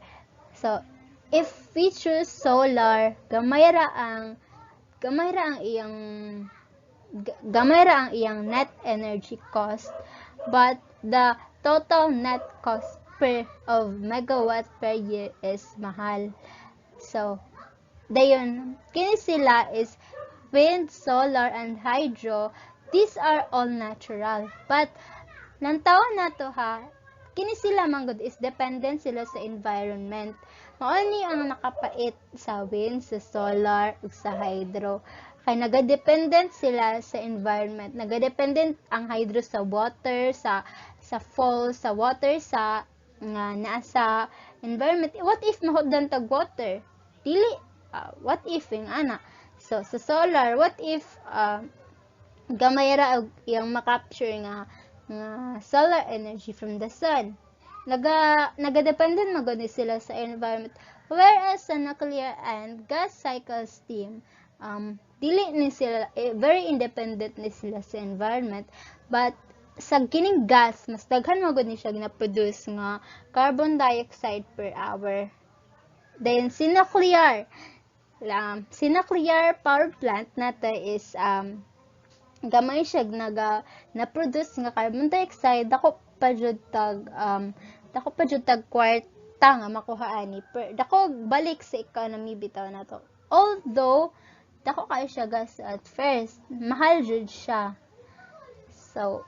So, if we choose solar, gamay ra ang iyang net energy cost, but the total net cost of megawatt per year is mahal. So, dayon, kini sila is wind, solar, and hydro. These are all natural. But, nantawon nato ha, kini sila manggod is dependent sila sa environment. Mauni ang nakapait sa wind, sa solar, ug sa hydro. Kaya nagadependent sila sa environment. Nagadependent ang hydro sa water, sa falls, sa water, sa nga nasa environment. What if mahuddan tag water? Dili. What if yung ana? So, sa solar, what if gamay ra og iyang makapture nga solar energy from the sun? nagadepende magod sila sa environment. Whereas sa nuclear and gas cycle steam, dili ni sila, very independent ni sila sa environment, but sa kining gas, mas daghan magod ni siya gina-produce nga carbon dioxide per hour. Then, si nuclear power plant nato is, gamay siya na-produce nga carbon dioxide, dako pa jud tag kwarta nga makuha ani dako balik sa economy bitaw nato. Although dako kay siya gas at first, mahal jud siya. So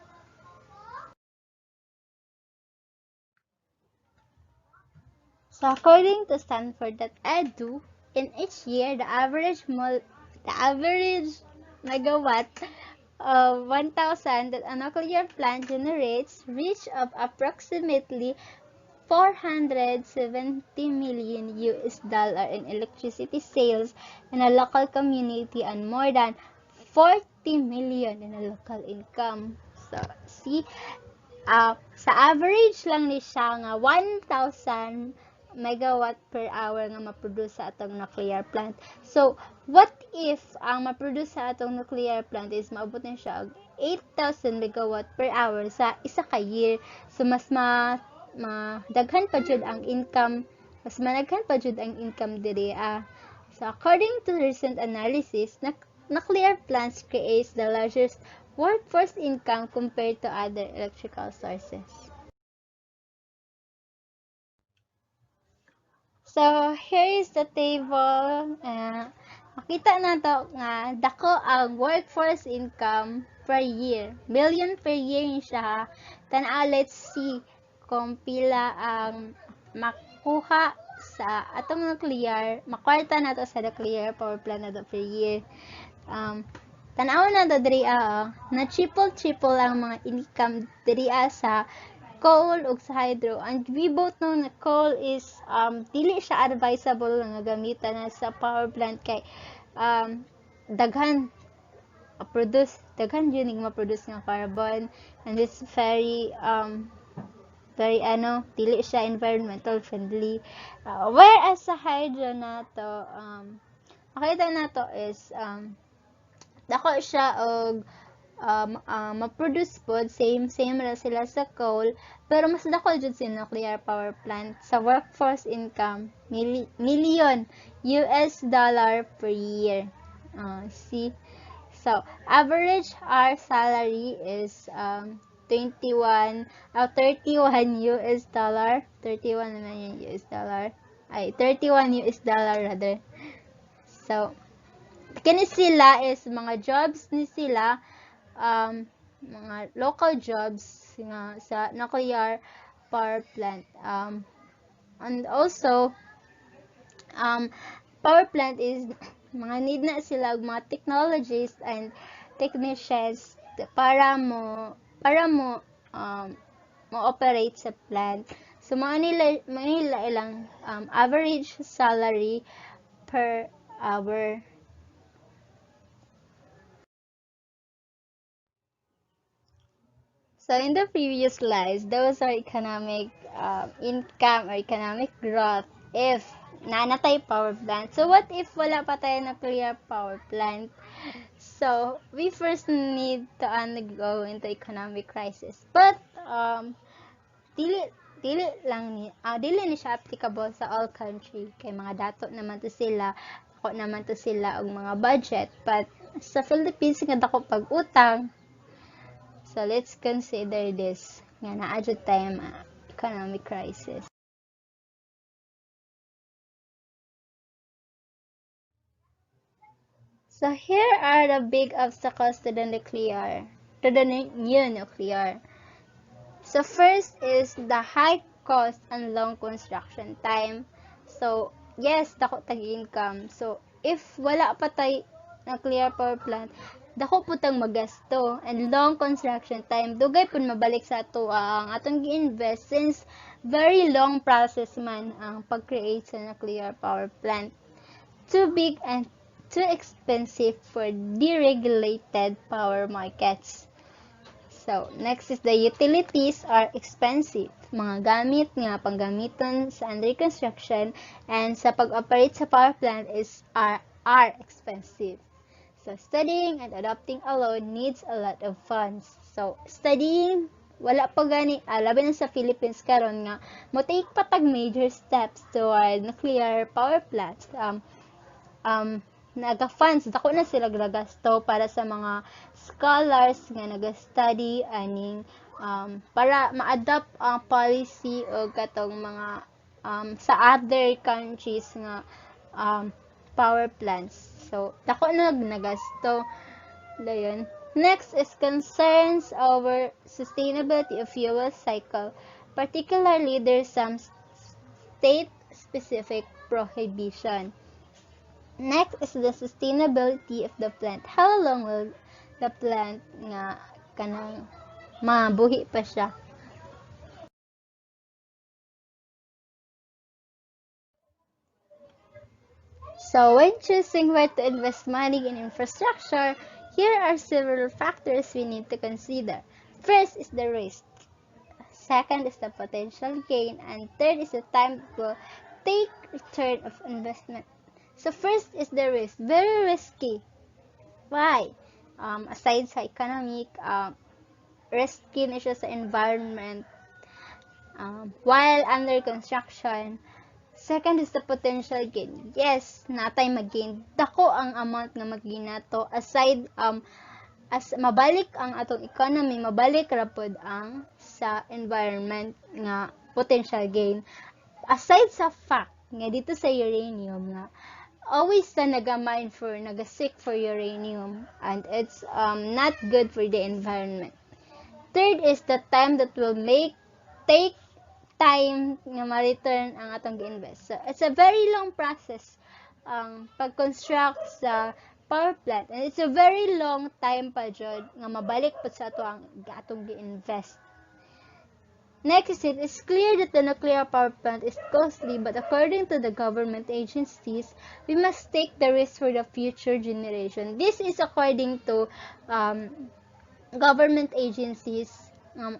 according to Stanford.edu, in each year the average megawatt of 1,000 that a nuclear plant generates reach of approximately 470 million US dollar in electricity sales in a local community and more than 40 million in a local income. So, see, sa average lang ni siya nga 1,000 megawatt per hour nga maproduce sa atong nuclear plant. So, what if ang maproduce sa atong nuclear plant is maabot na siya og 8,000 megawatt per hour sa isa ka year? So, mas madaghan pa jud ang income, diri. So, according to recent analysis, nuclear plants creates the largest workforce income compared to other electrical sources. So, here is the table. Makita na to nga dako ang workforce income per year. Million per year siya. Let's see kung pila ang makuha sa atong nuclear, makwarta na to sa nuclear power plant na to per year. Tanaw na to diri na triple ang mga income diri sa coal ug sa hydro. And we both know na coal is dili siya advisable nga gamitan na sa power plant kay daghan yun ma-produce nga carbon, and it's very dili siya environmental friendly. Whereas sa hydro nato, makita nato is dako siya og ma-produce pod, same ra sila sa coal, pero mas dako jud sa nuclear power plant. Sa workforce income, million US dollar per year. See, so average our salary is 31 US dollar, 31 naman yung US dollar, 31 US dollar rather. So kini sila is mga jobs ni sila, mga local jobs nga sa nuclear power plant. And also, power plant is mga need na sila og mga technologists and technicians para mo operate sa plant. So mga nila ilang average salary per hour. So in the previous slides, those are economic income or economic growth if nanatay power plant. So what if wala pa tayo nuclear power plant? So we first need to undergo into economic crisis. But dili ni siya applicable sa all country kay mga dato naman to sila, ako naman to sila og mga budget. But sa Philippines nga dako pag-utang. So, let's consider this nga naa jud tayo economic crisis. So, here are the big obstacles to the new nuclear. So, first is the high cost and long construction time. So, yes, dako tag income. So, if wala pa tay nuclear power plant, dako putang magasto and long construction time, dugay pud mabalik sa ato ang atong gi-invest since very long process man ang pag-create sa nuclear power plant. Too big and too expensive for deregulated power markets. So So, next is the utilities are expensive. Mga gamit nga panggamiton sa under construction and sa pag-operate sa power plant are expensive. So, studying and adopting alone needs a lot of funds. So, studying, wala pa gani, labi na sa Philippines karon nga, mo take patag major steps toward nuclear power plants. Naga-funds, dako na sila gagasto para sa mga scholars nga naga-study aning para ma-adapt ang policy o katong mga sa other countries nga power plants. So, dako na nagasto dayon. Next is concerns over sustainability of fuel cycle. Particularly, there's some state-specific prohibition. Next is the sustainability of the plant. How long will the plant nga kanang mabuhi pa siya? So, when choosing where to invest money in infrastructure, here are several factors we need to consider. First is the risk. Second is the potential gain. And third is the time it will take return of investment. So, first is the risk. Very risky. Why? Aside sa economic, risky na siya sa environment. While under construction, second is the potential gain. Yes, natay mag-gain. Dako ang amount nga mag-gain nato. Aside, as mabalik ang atong economy, mabalik rapod ang sa environment nga potential gain. Aside sa fact nga dito sa uranium nga, always naga-seek for uranium and it's not good for the environment. Third is the time that will take time nga ma-return ang atong gi-invest. So, it's a very long process pag-construct sa power plant and it's a very long time pa jud nga mabalik pa sa ato ang atong gi-invest. Next, it is clear that the nuclear power plant is costly, but according to the government agencies, we must take the risk for the future generation. This is according to government agencies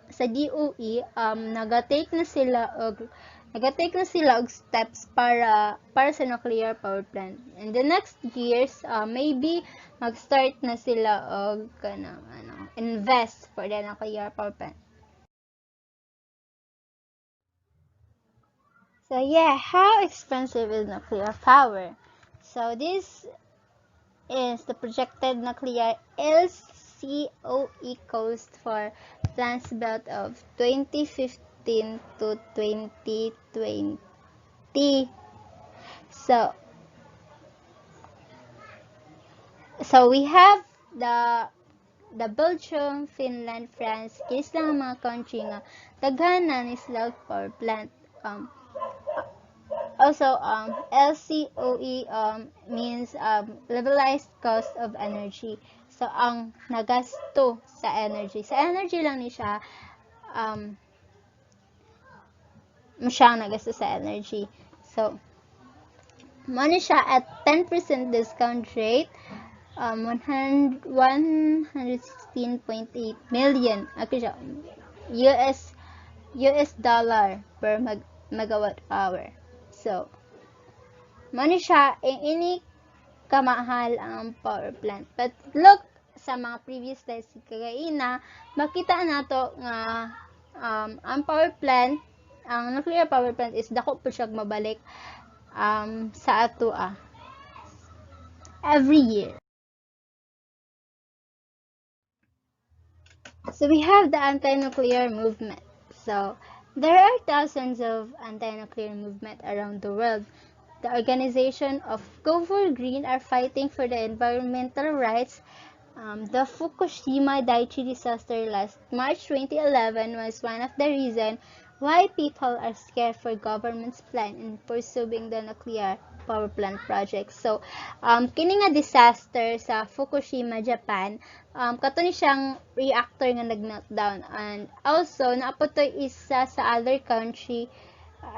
sa DOE. Nagatake na sila og steps para sa nuclear power plant. In the next years, maybe mag-start na sila og invest for the nuclear power plant. So yeah, how expensive is nuclear power? So this is the projected nuclear LCOE cost for plants built of 2015 to 2020. So we have the Belgium, Finland, France, kinis lang ang mga country nga daghanan is loud power plant. Also, LCOE means levelized cost of energy. So, ang nagasto sa energy. Sa energy lang ni siya, masyang nagasto sa energy. So, money siya at 10% discount rate, 116.8 million. Okay siya, US dollar per megawatt hour. So, money siya, ini kamahal ang power plant. But look sa mga previous slides kagaina, makita nato nga ang power plant, ang nuclear power plant is dako po siya mabalik sa ato every year. So we have the anti-nuclear movement. So there are thousands of anti-nuclear movement around the world. The organization of Go for Green are fighting for the environmental rights. The Fukushima Daiichi disaster last March 2011 was one of the reasons why people are scared for government's plan in pursuing the nuclear power plant project. So, kini nga disaster sa Fukushima, Japan, kato ni siyang reactor nga nag-meltdown. And also, naapotoy isa sa other country.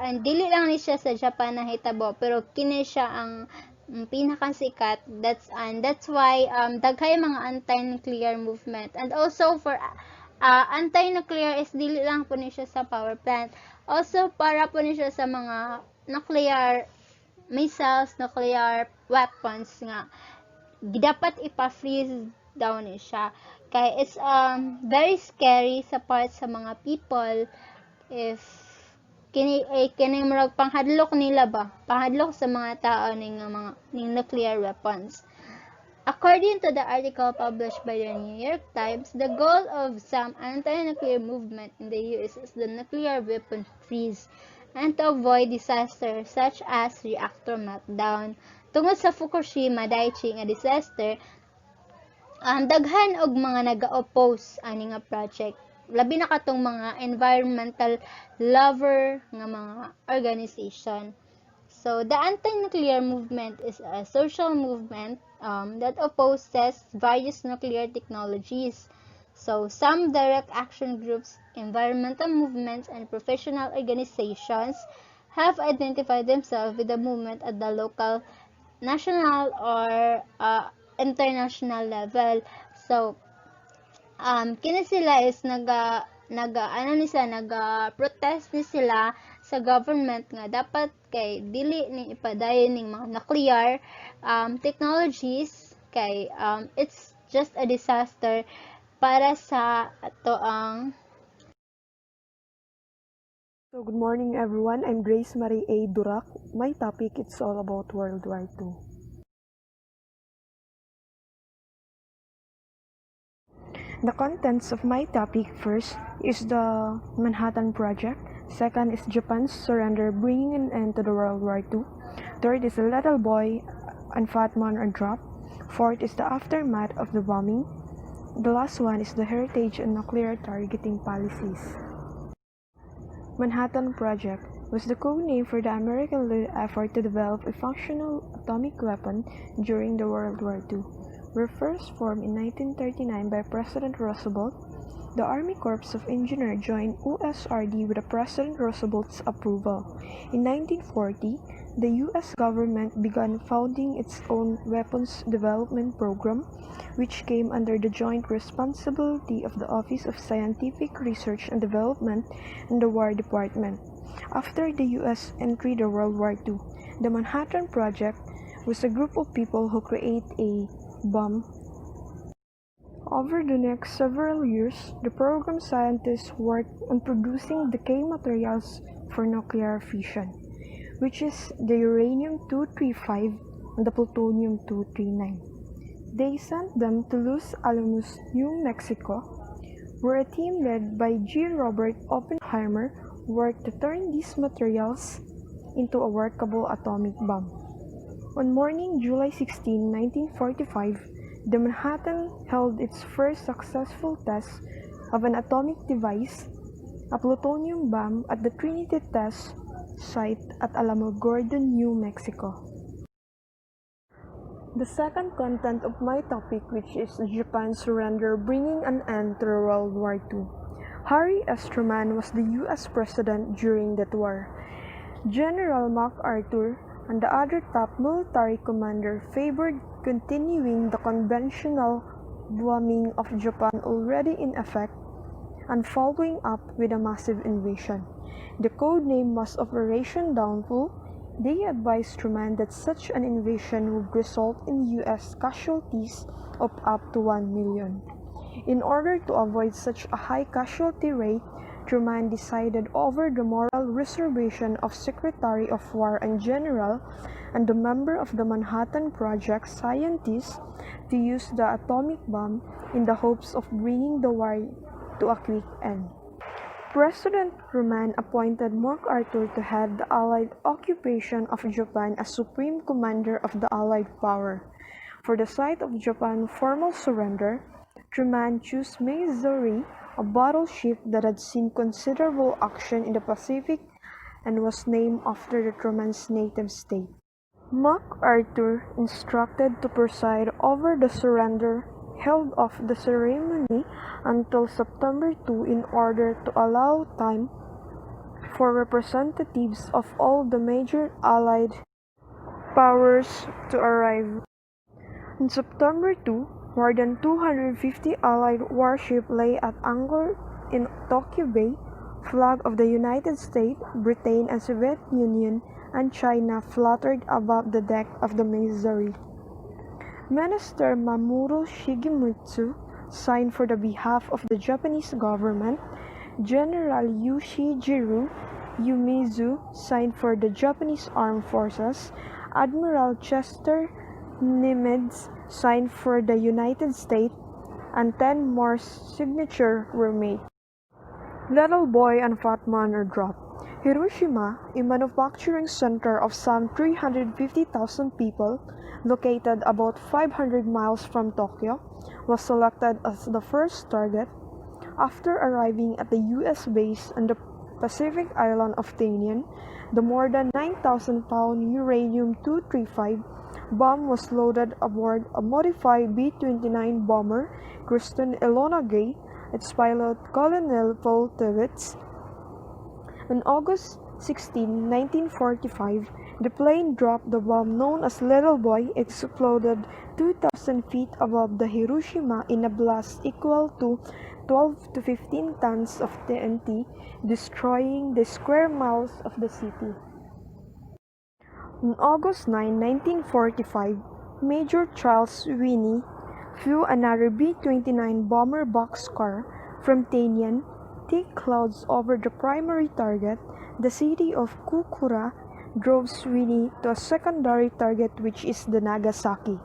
And dili lang ni siya sa Japan na hitabo, pero kini siya ang pinakasikat. That's why daghay mga anti-nuclear movement. And also for anti-nuclear is dili lang po ni siya sa power plant. Also, para po ni siya sa mga nuclear missiles, nuclear weapons nga dapat ipa-freeze down ni siya. Kaya it's very scary sa part sa mga people if kini murag panghadlok nila ba, panghadlok sa mga tao ning nuclear weapons. According to the article published by the New York Times, the goal of some anti-nuclear movement in the US is the nuclear weapon freeze and to avoid disasters such as reactor meltdown. Tungod sa Fukushima Daiichi nga disaster, daghan og mga naga-oppose ani nga project. Labi na katong mga environmental lover nga mga organization. So, the anti-nuclear movement is a social movement that opposes various nuclear technologies. So, some direct action groups, environmental movements, and professional organizations have identified themselves with the movement at the local, national, or international level. So, kini sila is naga-protest ni sila sa government nga dapat kay dili ni ipadayon ning mga nuclear technologies kay it's just a disaster para sa ato ang So good morning everyone, I'm Grace Marie A. Durak. My topic is all about World War II. The contents of my topic first is the Manhattan Project, second is Japan's surrender bringing an end to the World War II, third is the little boy and fat man are dropped, fourth is the aftermath of the bombing, the last one is the heritage and nuclear targeting policies. Manhattan Project was the code name for the American-led effort to develop a functional atomic weapon during the World War II. Were first formed in 1939 by President Roosevelt. The Army Corps of Engineers joined USRD with President Roosevelt's approval. In 1940, the U.S. government began founding its own weapons development program, which came under the joint responsibility of the Office of Scientific Research and Development and the War Department. After the U.S. entered the World War II, the Manhattan Project was a group of people who create a bomb. Over the next several years, the program scientists worked on producing the key materials for nuclear fission, which is the uranium-235 and the plutonium-239. They sent them to Los Alamos, New Mexico, where a team led by G. Robert Oppenheimer worked to turn these materials into a workable atomic bomb. On morning July 16, 1945, the Manhattan held its first successful test of an atomic device, a plutonium bomb, at the Trinity Test Site at Alamogordo, New Mexico. The second content of my topic, which is Japan's surrender bringing an end to World War II. Harry S. Truman was the U.S. President during that war. General MacArthur and the other top military commander favored continuing the conventional bombing of Japan already in effect and following up with a massive invasion. The code name was Operation Downfall. They advised Truman that such an invasion would result in U.S. casualties of up to 1 million. In order to avoid such a high casualty rate, Truman decided over the moral reservation of Secretary of War and General and the member of the Manhattan Project scientists to use the atomic bomb in the hopes of bringing the war to a quick end. President Truman appointed MacArthur to head the Allied occupation of Japan as Supreme Commander of the Allied power. For the site of Japan's formal surrender, Truman chose Missouri, a battleship that had seen considerable action in the Pacific and was named after the Truman's native state. MacArthur, instructed to preside over the surrender, held off the ceremony until September 2 in order to allow time for representatives of all the major Allied powers to arrive. On September 2, More than 250 Allied warships lay at anchor in Tokyo Bay. Flag of the United States, Britain and Soviet Union, and China fluttered above the deck of the Missouri. Minister Mamoru Shigemitsu signed for the behalf of the Japanese government. General Yoshijiro Umezu signed for the Japanese Armed Forces. Admiral Chester Nimitz signed for the United States, and 10 more signatures were made. Little Boy and Fat Man are dropped. Hiroshima, a manufacturing center of some 350,000 people, located about 500 miles from Tokyo, was selected as the first target. After arriving at the U.S. base on the Pacific island of Tinian, the more than 9,000-pound uranium-235 bomb was loaded aboard a modified B-29 bomber, christened Enola Gay, its pilot Colonel Paul Tibbets. On August 16, 1945, the plane dropped the bomb known as Little Boy. It exploded 2,000 feet above the Hiroshima in a blast equal to 12 to 15 tons of TNT, destroying the square miles of the city. On August 9, 1945, Major Charles Winnie flew another B-29 bomber boxcar from Tinian. Thick clouds over the primary target, the city of Kokura, drove Sweeney to a secondary target, which is the Nagasaki,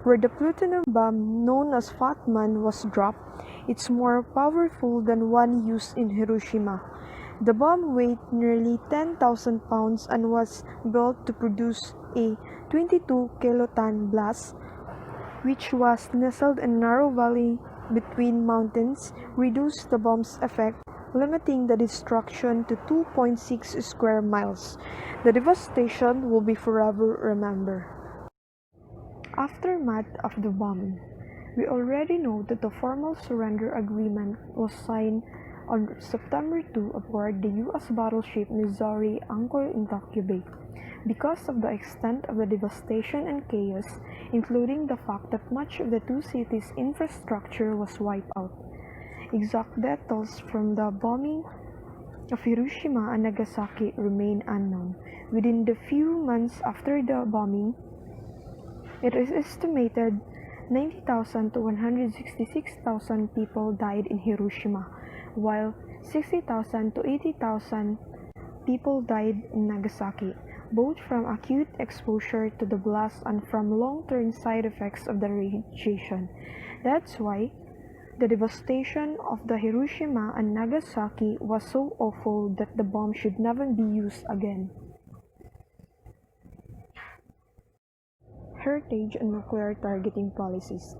where the plutonium bomb known as Fat Man was dropped. It's more powerful than one used in Hiroshima. The bomb weighed nearly 10,000 pounds and was built to produce a 22 kiloton blast, which was nestled in a narrow valley between mountains, reduced the bomb's effect, limiting the destruction to 2.6 square miles. The devastation will be forever remembered. Aftermath of the bombing. We already know that the formal surrender agreement was signed on September 2 aboard the U.S. battleship Missouri anchored in Tokyo Bay. Because of the extent of the devastation and chaos, including the fact that much of the two cities' infrastructure was wiped out. Exact details from the bombing of Hiroshima and Nagasaki remain unknown. Within the few months after the bombing, it is estimated 90,000 to 166,000 people died in Hiroshima, while 60,000 to 80,000 people died in Nagasaki, both from acute exposure to the blast and from long-term side effects of the radiation. That's why the devastation of the Hiroshima and Nagasaki was so awful that the bomb should never be used again. Heritage and nuclear targeting policies.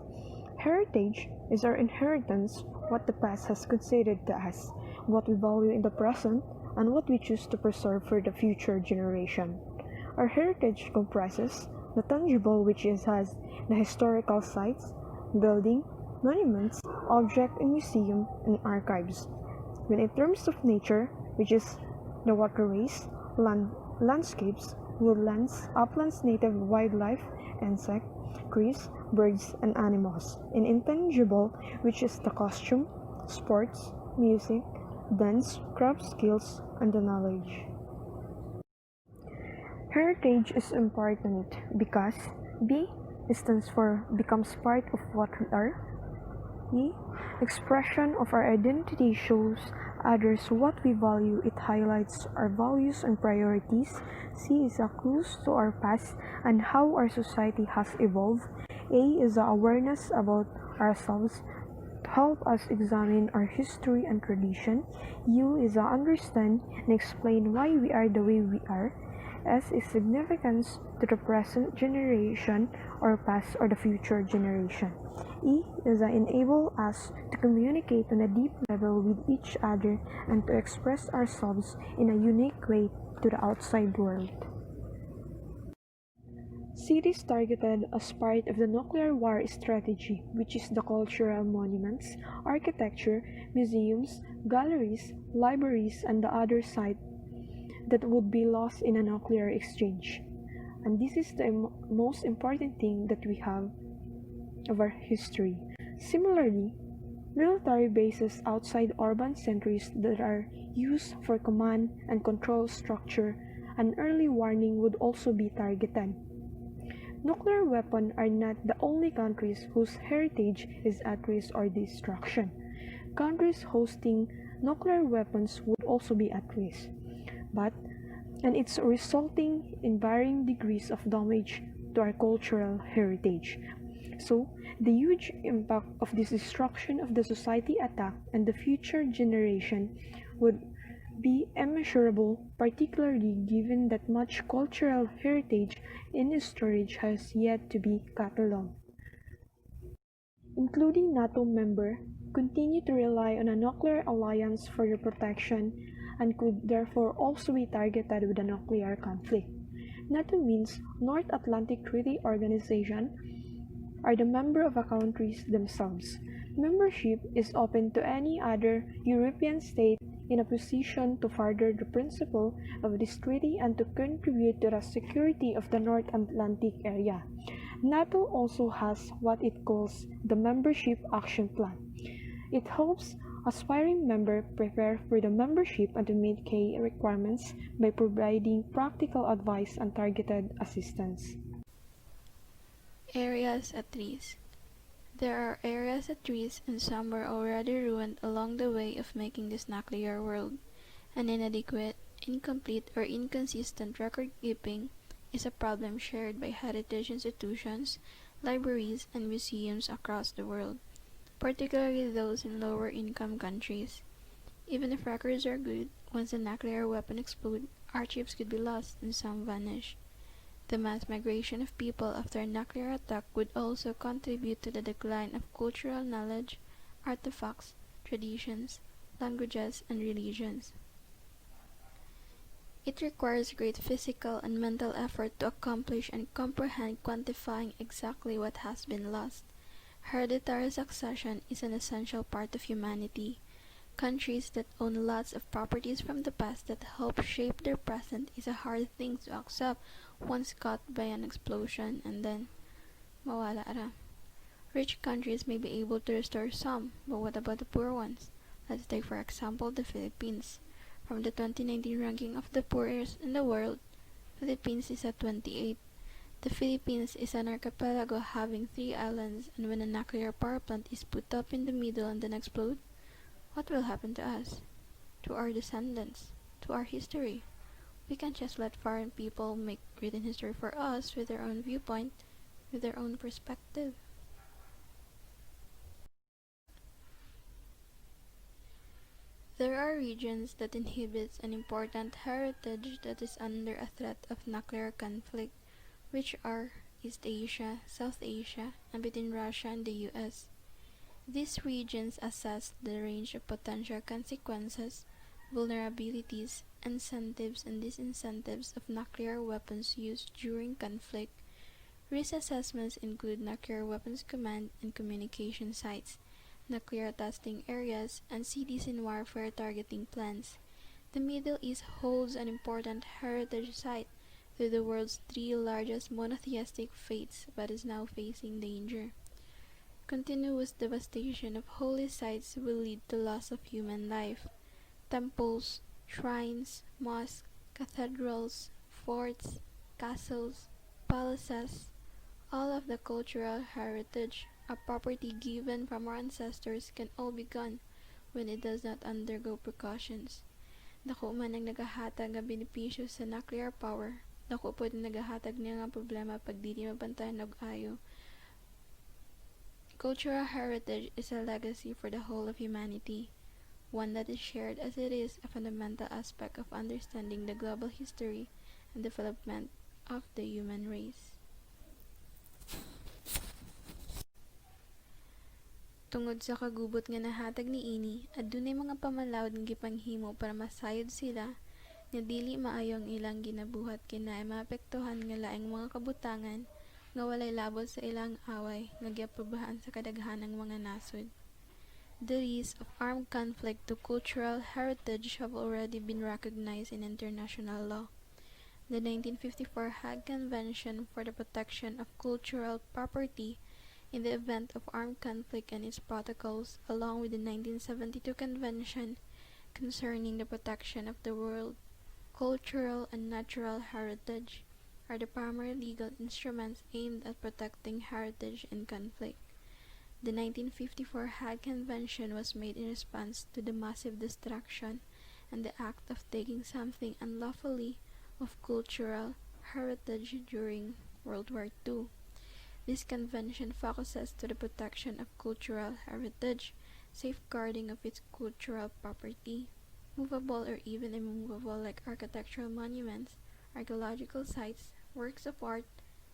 Heritage is our inheritance, what the past has considered to us, what we value in the present, and what we choose to preserve for the future generation. Our heritage comprises the tangible, which has the historical sites, building, monuments, objects in museum, and archives. When in terms of nature, which is the waterways, landscapes, woodlands, uplands, native wildlife, insects, trees, birds, and animals. And intangible, which is the costume, sports, music, dance, craft skills, and the knowledge. Heritage is important because B stands for becomes part of what we are. E. Expression of our identity shows others what we value. It highlights our values and priorities. C is a clue to our past and how our society has evolved. A is the awareness about ourselves to help us examine our history and tradition. U is the understand and explain why we are the way we are. S is significance to the present generation or past or the future generation. E is that enable us to communicate on a deep level with each other and to express ourselves in a unique way to the outside world. Cities targeted as part of the nuclear war strategy, which is the cultural monuments, architecture, museums, galleries, libraries, and the other sites that would be lost in a nuclear exchange. And this is the most important thing that we have of our history. Similarly, military bases outside urban centers that are used for command and control structure, an early warning would also be targeted. Nuclear weapons are not the only countries whose heritage is at risk or destruction. Countries hosting nuclear weapons would also be at risk, and it's resulting in varying degrees of damage to our cultural heritage. So, the huge impact of this destruction of the society attack and the future generation would be immeasurable, particularly given that much cultural heritage in storage has yet to be cataloged. Including NATO member, continue to rely on a nuclear alliance for their protection and could therefore also be targeted with a nuclear conflict. NATO means North Atlantic Treaty Organization are the member of the countries themselves. Membership is open to any other European state in a position to further the principle of this treaty and to contribute to the security of the North Atlantic area. NATO also has what it calls the Membership Action Plan. It helps aspiring members prepare for the membership and to meet key requirements by providing practical advice and targeted assistance. Areas at risk. There are areas at risk and some were already ruined along the way of making this nuclear world. An inadequate, incomplete, or inconsistent record keeping is a problem shared by heritage institutions, libraries, and museums across the world, particularly those in lower income countries. Even if records are good, once a nuclear weapon explodes, archives could be lost and some vanish. The mass migration of people after a nuclear attack would also contribute to the decline of cultural knowledge, artifacts, traditions, languages, and religions. It requires great physical and mental effort to accomplish and comprehend quantifying exactly what has been lost. Hereditary succession is an essential part of humanity. Countries that own lots of properties from the past that help shape their present is a hard thing to accept once caught by an explosion and then mawala ra. Rich countries may be able to restore some, but what about the poor ones? Let's take for example the Philippines. From the 2019 ranking of the poorest in the world, Philippines is at 28. The Philippines is an archipelago having 3 islands, and when a nuclear power plant is put up in the middle and then explode, what will happen to us? To our descendants? To our history? We can't just let foreign people make written history for us with their own viewpoint, with their own perspective. There are regions that inhibits an important heritage that is under a threat of nuclear conflict, which are East Asia, South Asia, and between Russia and the US. These regions assess the range of potential consequences, vulnerabilities, incentives, and disincentives of nuclear weapons use during conflict. Risk assessments include nuclear weapons command and communication sites, nuclear testing areas, and cities in warfare targeting plans. The Middle East holds an important heritage site to the world's 3 largest monotheistic faiths but is now facing danger. Continuous devastation of holy sites will lead to loss of human life. Temples, shrines, mosques, cathedrals, forts, castles, palaces, all of the cultural heritage, a property given from our ancestors, can all be gone when it does not undergo precautions. Dako man ang nagahatag nga benepisyo sa nuclear power, dako pod nagahatag niya nga problema pag dili mabantayan og ayo. Cultural heritage is a legacy for the whole of humanity, one that is shared as it is a fundamental aspect of understanding the global history and development of the human race. Tungod sa kagubot nga nahatag niini, adunay mga pamalawod nga gipanghimo para masayod sila nga dili maayo ang ilang ginabuhat kinaay maapektuhan nga laing mga kabutangan nga walay labot sa ilang away nga giaprubahan sa kadaghanang mga nasod. The risks of armed conflict to cultural heritage have already been recognized in international law. The 1954 Hague Convention for the Protection of Cultural Property in the event of armed conflict and its protocols, along with the 1972 Convention concerning the protection of the world cultural and natural heritage, are the primary legal instruments aimed at protecting heritage in conflict. The 1954 Hague Convention was made in response to the massive destruction and the act of taking something unlawfully of cultural heritage during World War II. This convention focuses to the protection of cultural heritage, safeguarding of its cultural property, movable or even immovable like architectural monuments, archaeological sites, works of art,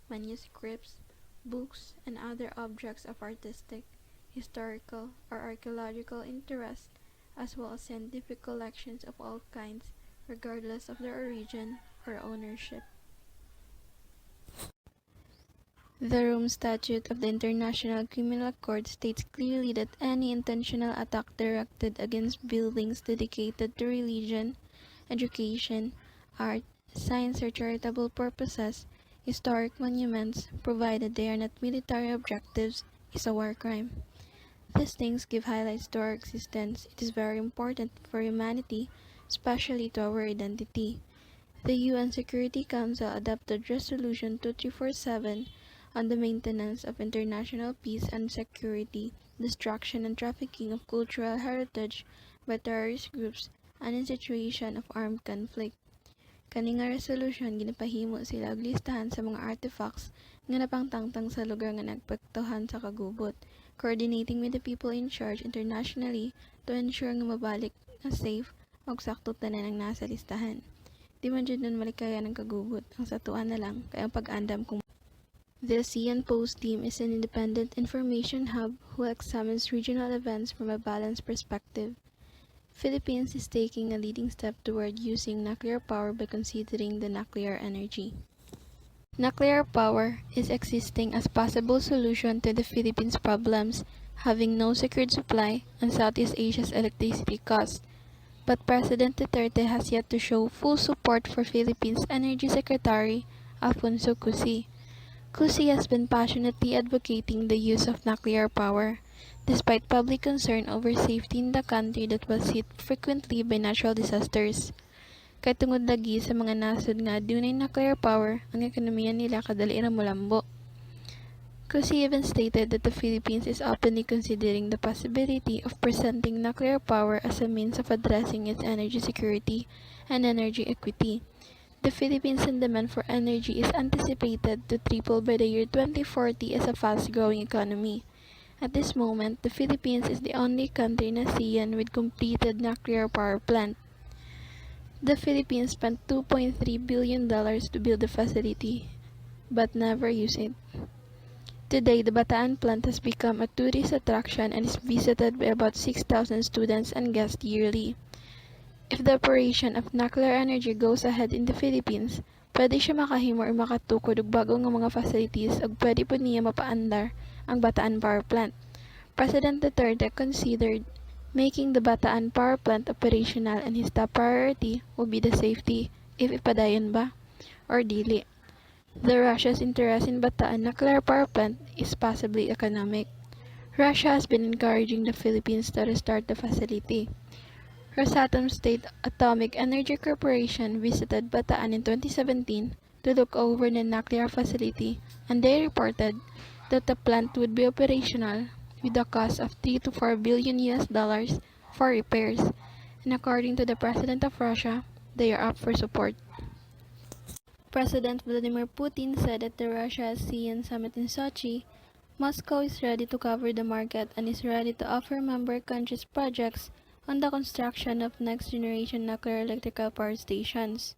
manuscripts, books, and other objects of artistic, historical, or archaeological interest, as well as scientific collections of all kinds, regardless of their origin or ownership. The Rome Statute of the International Criminal Court states clearly that any intentional attack directed against buildings dedicated to religion, education, art, science, or charitable purposes, historic monuments, provided they are not military objectives, is a war crime. These things give highlights to our existence. It is very important for humanity, especially to our identity. The UN Security Council adopted Resolution 2347 on the maintenance of international peace and security, destruction and trafficking of cultural heritage by terrorist groups, and in situation of armed conflict. Kani nga resolution ginapahimo sila og listahan sa mga artifacts nga napangtangtang sa lugar nga nagpektuhan sa kagubot, coordinating with the people in charge internationally to ensure nga mabalik nga safe ug sakto tanan ang nasa listahan. Di man jud nun malikaya ng kagubot, ang satuan na lang kay ang pag-andam kung the ASEAN Post Team is an independent information hub who examines regional events from a balanced perspective. Philippines is taking a leading step toward using nuclear power by considering the nuclear energy. Nuclear power is existing as possible solution to the Philippines' problems, having no secured supply and Southeast Asia's electricity costs. But President Duterte has yet to show full support for Philippines Energy Secretary Alfonso Cusi. Cusi has been passionately advocating the use of nuclear power, despite public concern over safety in the country that was hit frequently by natural disasters. Kay tungod lagi sa mga nasod nga adunay nuclear power, ang ekonomiya nila kadali ra molambo. Cusi even stated that the Philippines is openly considering the possibility of presenting nuclear power as a means of addressing its energy security and energy equity. The Philippines' demand for energy is anticipated to triple by the year 2040 as a fast-growing economy. At this moment, the Philippines is the only country in ASEAN with completed nuclear power plant. The Philippines spent $2.3 billion to build the facility, but never used it. Today, the Bataan plant has become a tourist attraction and is visited by about 6,000 students and guests yearly. If the operation of nuclear energy goes ahead in the Philippines, pwede siya makahimo or makatukod og bago nga mga facilities ug pwede po niya mapaandar ang Bataan Power Plant. President Duterte considered making the Bataan Power Plant operational and his top priority will be the safety, if ipadayon ba, or dili. The Russia's interest in Bataan Nuclear Power Plant is possibly economic. Russia has been encouraging the Philippines to restart the facility. Rosatom State Atomic Energy Corporation visited Bataan in 2017 to look over the nuclear facility, and they reported that the plant would be operational with a cost of 3 to 4 billion US dollars for repairs, and according to the President of Russia, they are up for support. President Vladimir Putin said at the Russia-ASEAN Summit in Sochi, Moscow is ready to cover the market and is ready to offer member countries projects on the construction of next-generation nuclear electrical power stations.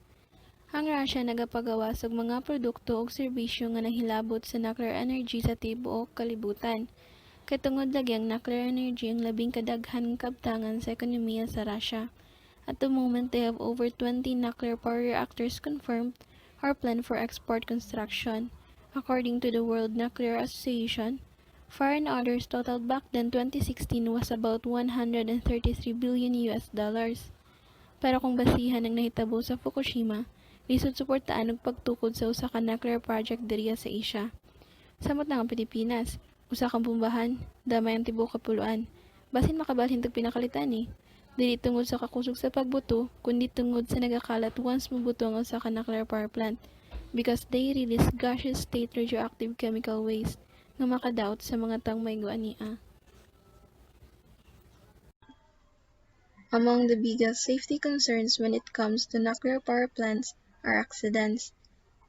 Ang Russia nagapagawa sa mga produkto ug serbisyo nga nahilabot sa nuclear energy sa tibuok kalibutan. Kay tungod lagi ang nuclear energy ang labing kadaghan nga kabtangan sa ekonomiya sa Russia. At the moment, they have over 20 nuclear power reactors confirmed or planned for export construction, according to the World Nuclear Association. Foreign orders totaled back then 2016 was about 133 billion US dollars. Pero kung basihan ang nahitabo sa Fukushima, lisod suportaan og pagtukod sa usa ka nuclear project diriya sa Asia. Samot na ang Pilipinas, Usa kang pumbahan, damay ang tibuok kapuluan. Basin makabalhin tag pinakalitan eh. Dili tungod sa kakusog sa pagbuto, kundi tungod sa nagakalat once mabuto ang usa ka nuclear power plant because they release gaseous state radioactive chemical waste nga makadaot sa mga tang maygo ania. Among the biggest safety concerns when it comes to nuclear power plants are accidents.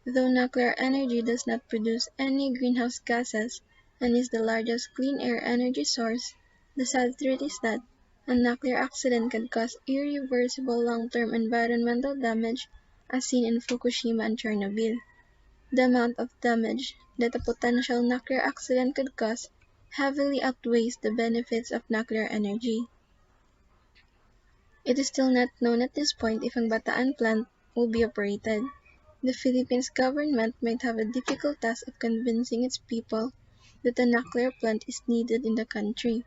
Though nuclear energy does not produce any greenhouse gases and is the largest clean air energy source, the sad truth is that a nuclear accident can cause irreversible long-term environmental damage as seen in Fukushima and Chernobyl. The amount of damage that a potential nuclear accident could cause heavily outweighs the benefits of nuclear energy. It is still not known at this point if ang Bataan plant will be operated. The Philippines government might have a difficult task of convincing its people that a nuclear plant is needed in the country.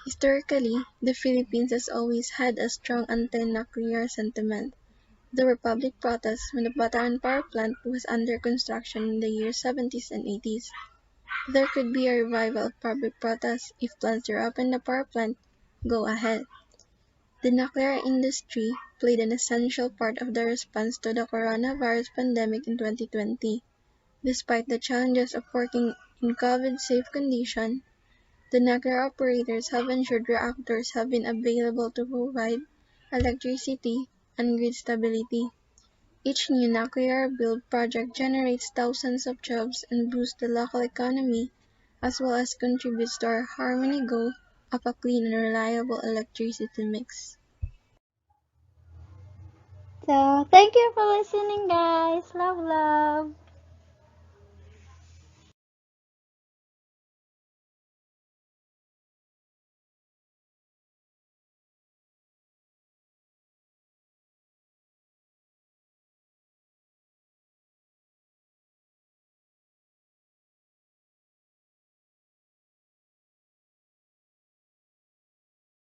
Historically, the Philippines has always had a strong anti-nuclear sentiment. There were public protests when the Bataan power plant was under construction in the years 70s and 80s. There could be a revival of public protests if plans to open the power plant go ahead. The nuclear industry played an essential part of the response to the coronavirus pandemic in 2020. Despite the challenges of working in COVID-safe conditions, the nuclear operators have ensured reactors have been available to provide electricity and grid stability. Each new nuclear build project generates thousands of jobs and boosts the local economy, as well as contributes to our harmony goal of a clean and reliable electricity mix. So, thank you for listening, guys. Love, love.